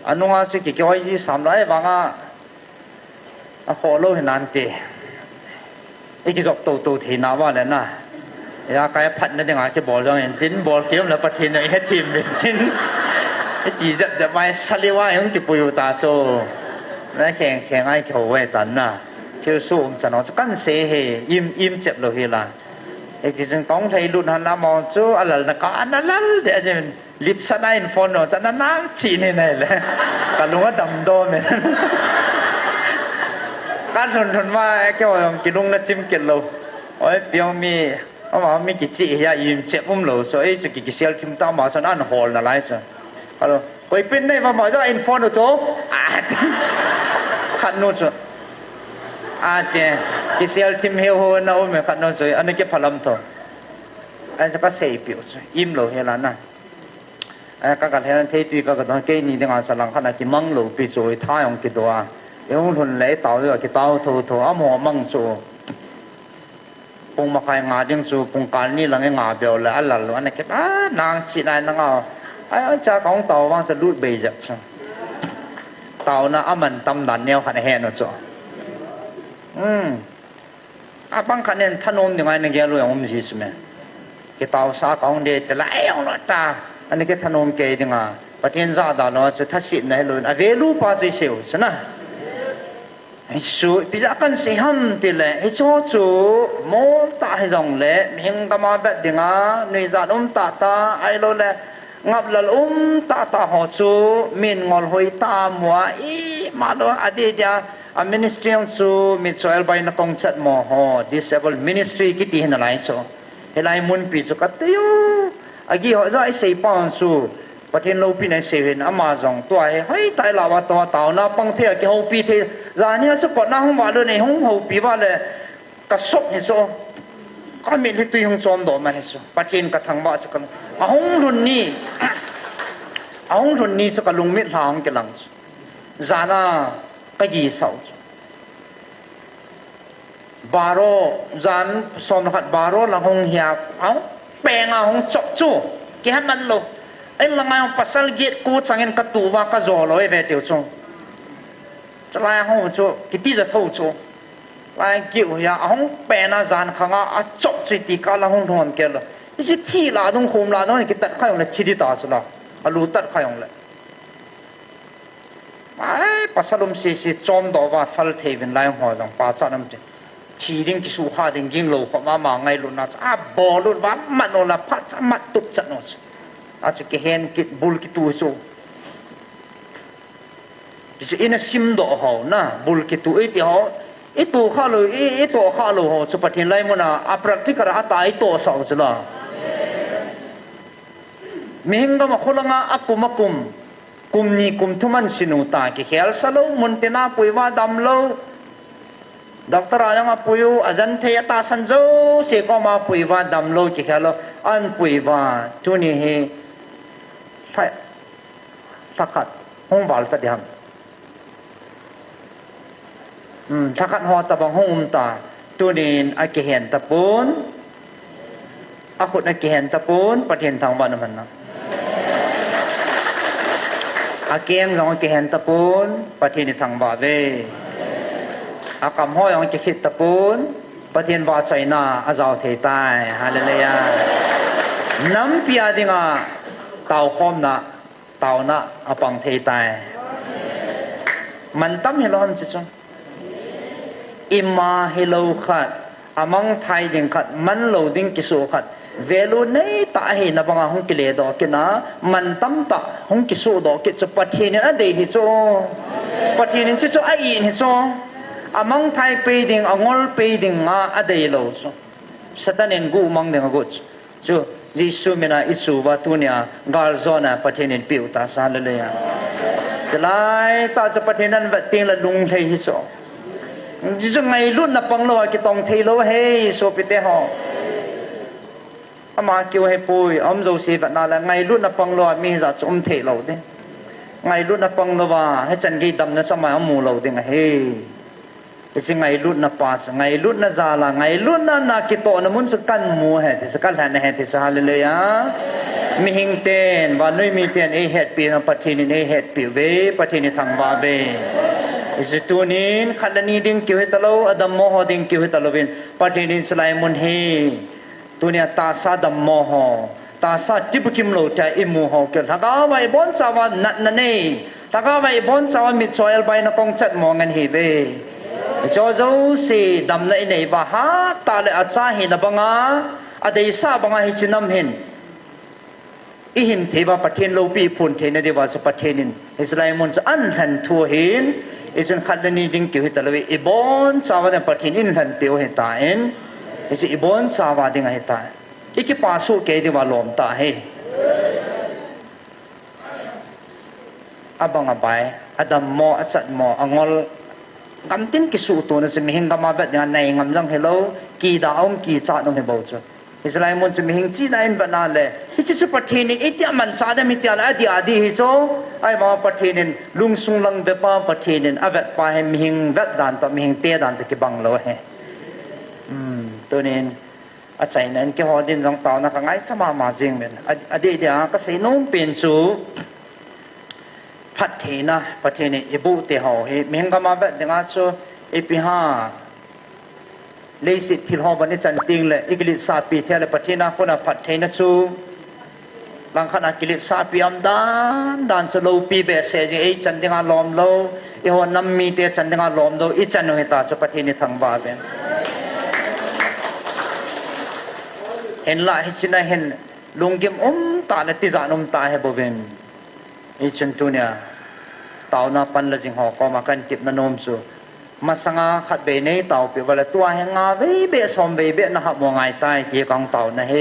อันนู้นอาจจะเกี่ยวกับที่สามร้อยบางขอโลหินนันเตอีกจบตัวที่น่าว่าเลยนะอยากให้พัดนั่นเองอาจจะบอลเราเห็นทิ้งบอลเกี่ยวแล้วพัดทิ้งไอ้ทีมเป็นทิ้งไอ้จีจะไปสัลลิว่ายังจะไปอยู่ตาโซ่แล้วแข่งไอ้เขาไว้ตันน่ะเที่ยวสู้จะนอนกันเสียเหยิ้มเจ็บเลยเฮล่ะไอ้ที่จึงต้องให้รุ่นหันละมองจูอะไรนะก็อันนั้นเดี๋ยวจะลิปสไนน์ฟอนต์จะนั่งจีนนี่เลยก็รู้ว่าดำโดนเลยการทนว่าแก้วยังกินลงแล้วจิ้มกินเราโอ้ยเปียวมีเอามามีกิจยายิ้มเจ็บอุ้มเราส่วนจะกิจเซลทิมตามมาส่วนอันฮอลนั่นไรส่วนก็เลยไปเป็นได้มาจะอินฟอนต์โจ้ขัดนู่นส่วนเจกิเซลทิมเฮลโฮน่าอุ้มขัดนู่นส่วนอันนี้เก็บพลัมตัวอันนี้ก็เสียเปรียบส่วนอิ่มเราเฮล่ะนั่น ka ka hen thei tui ka ka don ke ni ding a salang khana ki mang lo pi choi tha yong ki doa yong thun le taw yo ki taw tho tho a mo mang chu pung ma khai nga ding chu pung kal ni lang nga bel la alal lo an ke nang chi nai nang a ai cha kong taw wang sa lut be jak taw na aman tam dan neo khan he no chu a bang khan nen thanom ding ai ne ge lo yong si sme ke taw sa kong de te la yong lo ta an ke thanom ke ding a patien za da lo chu thasit nai lo a velu pa si seu sana su pi ja kan se ham ti le he cho chu mo ta he jong le ming ka ma ba dinga nei za dom ta ai lo le ngap lal ta ho chu min ngol hoi ta mwa I ma lo ade ja a ministry ong chu mi soil by na kong chat mo ho disabled ministry ki ti na lai so helai mun pi chu ka te yo agi ho za ai sei pa chu pathin lo pi nai se hen ama jong to ai hai tai la wa to taw na pang the ki ho pi the za ni su ko na hong wa lo nei hong ho pi wa le ka sok ni so ka mi le tu hong chom do ma ni so pathin ka thang ba sa ka a hong run ni sa ka lung mi hlang ke lang za na ka gi sau baro zan som khat baro la hong hiap au peng a hong chok chu ki ha man lo ai langai pasal gate ku changin ka tu wa ka zo loi ve tiu chu chlai ho chu ki ti za tho chu lai kiu ya hong pe na zan khanga a chok chi ti ka la hong thom ke lo ji thi la dong khom la dong ki tat khayong la chi di ta su la alu tat khayong la ai pasalum si chom do wa fal thevin lai ho jang pa cha nam chi chi ding ki su kha ding ging lo kho ma ngai lu na a bo lu wa man no la pha cha mat tup cha no a chu ke hen kit bul ki tu so ji ina sim do ho na bul ki tu e ti ho e tu kha lo e to kha lo ho chu pathin lai mo na a practical a tai to sau chu la mehing ga ma khulanga akumakum kumni kumthuman sinu ta ki khel salo muntina puiwa damlo doctor ayang apuyu azan the ta sanjo se ko ma puiwa damlo ki khelo an puiwa tuni he fakat hong bal ta diam sakat ho ta bang hong ta tunin a ki hen ta pun akut na ki hen ta pun patien thang ba naman na akeng jong ki hen ta pun patien thang ba ve akam ho yong ki khit ta pun patien ba chaina azau the tai hallelujah nam pia dinga tau khom na tau na apang the tai man tam helom chi chu imma hello khat among thai ding khat man lo ding ki su khat velu nei ta he na banga hong ki le do ki na man tam ta hong ki su do ki chu patien a de hi chu patien chi chu a in hi chu among thai pe ding angol pe ding nga a de lo chu satanen gu mang ding gu chu jisu mena isu wa tunia gal zona patien piu ta sa le le ya jalai ta cha patien nan va ting la lung thei hi so jisu ngai lut na pang lo ki tong thei lo he so pi te ho ama kiu he pui om zo si va na la ngai lut na pang lo mi za chum thei lo de ngai lut na pang lo wa he chan gi dam na sama mu lo de nga he isi ngai lut na pa ngai lut na za la ngai lut na ki to na mun su kan mu he ti sa kan han he ti sa hallelujah mi hing ten wa noi mi ten e het pi na pathin ni e het pi ve pathin ni thang ba ve isi tunin khalani ding ki he talo adam mo ho ding ki he talo bin pathin ni slai mun he tunia ta sa dam mo ho ta sa tip kim lo ta imu ho ke thaga wa bon sa wa nat na nei thaga wa bon sa wa mit soil bai na kong chat mo ngan hi ve cho zo si dam na nei ba ha ta le acha hi na banga adei sa banga hi chinam hin i hin theba pathen lo pi phun the na dewa sa pathenin islaimon sa an han thu hin isun khalani ding ki hitalawi ibon sawa na pathen in han peo he ta en isi ibon sawa ding he ta iki pasu ke dewa lom ta he abang abai adam mo achat mo angol gamtin ki su to na se mihing gama bet na nai ngam lang hello ki daong ki cha no he bo chu อิสราเอลมุนจะมีหิงจีน่าอินบันนาเลยที่จะประเทศนี้ที่มันสาดมิตรอะไรดีฮิโซไอ้มาประเทศนี้ลุงสุงลังเบป้าประเทศนี้อาเวทไปมีหิงเวทดันต่อมีหิงเตี้ยดันต่อกี่บังโลเหตัวนี้อาศัยนั้นกี่หอดินรองเท้านะก็ง่ายสมามาจริงเหมือนอดีตเดียก็ใส่นุ่มเป็นสูพัฒนาประเทศนี้อิบุเตหอเฮมีหิงก็มาเวทดังนั้นสูอีพิหาเลยสิที่หอบันนี้จันติงเลยอีกลิสาปีเท่าไรประเทศนั้นคนพัฒนาสูบางขณะกิเลสาปีอัมดานสโลปีเบสเซจไอจันติงาลอมโลอีหัวน้ำมีเตจันติงาลอมโลอีจันโนเหตาสุประเทศนี้ทั้งบาเบนเห็นละเห็นชินะเห็นลุงกิมตาเลติจานตาเฮบเวนอีจันตุเนียตาวนาปันละจิงหอก็มากันจิบนนมสูมาสังอาขัดเบเนตาวเปวละตัวแหงอาเวเบสอมเวเบนะฮับมองไงใต้เกี่ยกังตาวนะเฮ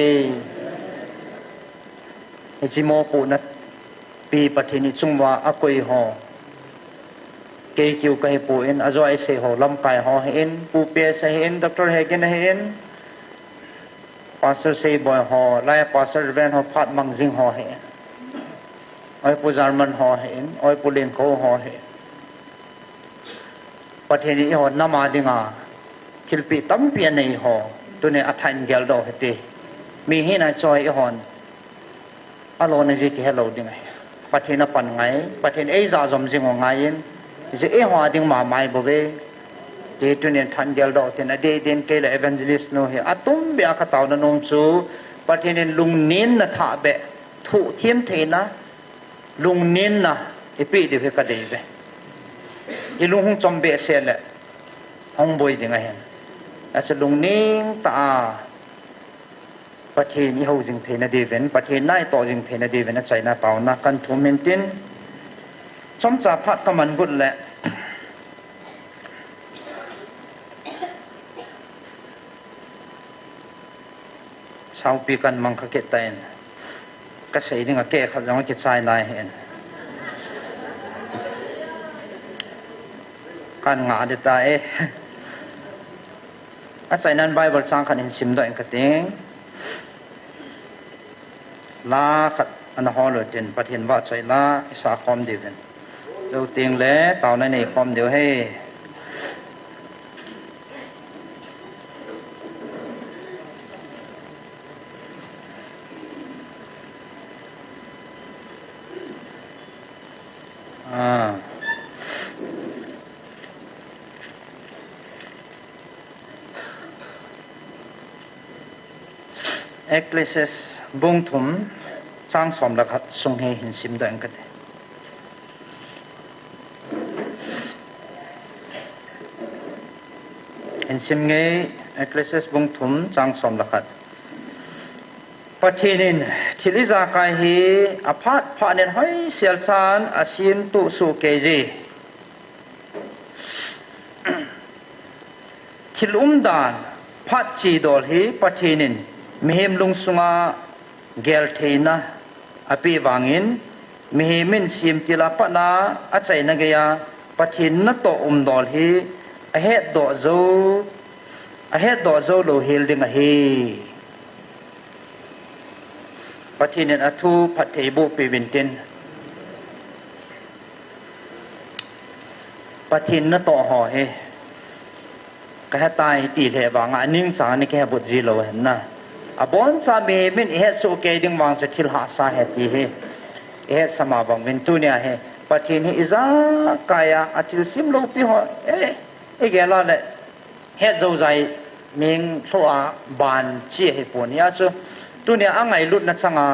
จิโมปูนัดปีปฏินิจุงว่าอกุยหอเกยคิวกะเฮปูเอ็นอจอยเซหอลำกายหอเห็นปูเปียเซเห็นดรเฮกินเห็นปาสเซบอยหอไลปาสเรเวนหอพัดมังซิงหอเห็นอ้อยปูจาร์มันหอเห็นอ้อยปูเลนโคหอเห็นปฏินิหอนามาดิงาทิลปีตั้มเปียในหอตัวนี้อัฐันเกลดอเฮติมีให้นายจอยหอนอารมณ์นี้ที่เราดิ้งไงประเทศนั้นปันไงประเทศเอซ่าจอมจิงว่าไงยินจะเอหัวดิ้งมาไม่บ่เวเดตุเนี่ยทันเดียลดอกเต็นอเดเดนเกลเอเวนเจลิสต์โนเฮอตุมเบียกตาวนนมซูประเทศนี้ลุงนินนะท่าเบถูเทียมเทนะลุงนินนะอีปีเดียวก็ได้เบอีลุงหงจอมเบเซลเลยหงบอยดิ้งไงเห็นแต่จะลุงนินตาประเทศนี้เขาจึงเทนดีเวนประเทศไหนต่อจึงเทนดีเวนใจน่าเต่านักกันทุ่มเมนตินสมจ่าพัดกำมันบุญแหละชาวปีกันมังคเกตเตนก็ใส่ดึงเกะขับยังไม่กิจใจนายเห็นการงานเดตาอาศัยนั้นไบเบิลสร้างขันเห็นซิมด้วยกันเองลาขัดอันหอลเดนประเทศว่าใส่ลาอิสาคอมเดวินเราเตียงเล่ต่อในคอมเดียวให้เอคเลสบุงทุมสร้างสมรักทรงให้หินซิมดังกันหินซิมไงเอกเลสบุงทุมสร้างสมรักปัจจุบันที่ลิซากายฮีอพาร์ตผ่านให้เสียสารอาศิมตุสุเกจีที่ลุมดานพัดจีดอลฮีปัจจุบันมิเฮมลุงสุงาเกลเทนะอภิวังอินมิเฮมินซิมติลาปนาอาศัยนักยาปัจจุบันโตดอลฮีอเหตุดอโซโลเฮลดิงเฮปัจจุบันอัตุพัทเทบุปีวินตินปัจจุบันโตหอเฮก็ให้ตายตีเหบางอันนิ่งสางนี่แค่บุตรจีโลเห็นนะอบอนสามีมินเฮสุเกดิงวางจะทิลหาสาเหตุเฮสมาบังวินตุเนียเฮปัจจุบันอิจากายอาทิลซิมโลปีหอเกลาเลเฮโจใจมิงโซอาบานเจียเฮปนีอาสุตุเนียอ่างไงลุดนัดสังอา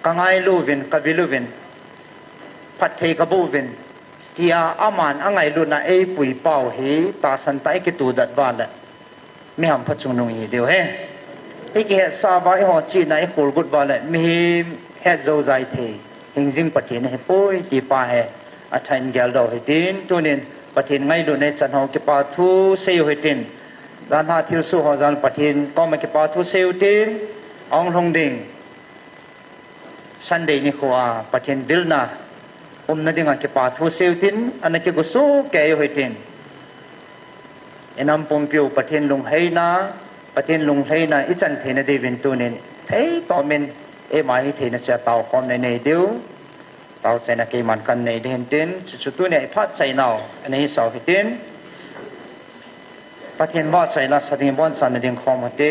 กังไงลูวินกวิลูวินพัดเทกบูวินที่อามันอ่างไงลุดนะปุยเป่าเฮตาสันตากิตูดัดบานเลยไม่หำพัดจุงนงฮีเดียวเฮอีกเหตุสาบายหอจีนคูลกุดบาลมีเหตุโจใจเทหิงจิงปะเทนเฮปุยที่ป่าเฮอัฐันเกลดอเฮตินตุนินปะเทนไงลุในจันหอกิปาทูเซยเฮตินด้านหาทิลสุหอจันปะเทนก็มากิปาทูเซยตินองลงดิ่งซันเดย์นี่ขวาปะเทนดิลนานั่นดิ่งกิปาทูเซยตินอันนั้นกิกุสุแกยเฮตินเอ็นอัมปมพิวปะเทนลงเฮนาป ประเทศลุงไทยนะอิจันเทนเดวินตูนี่เทตอเมนมาฮิเทนเสียเตาคอมในเดียวเตาใส่นักเกมันกันในเดินเดินสุดตัวเนี่ยพัดใส่นาวอันนี้สาวฮิเทนประเทศว่าใส่ละสติบอนสันเดียงคอมเต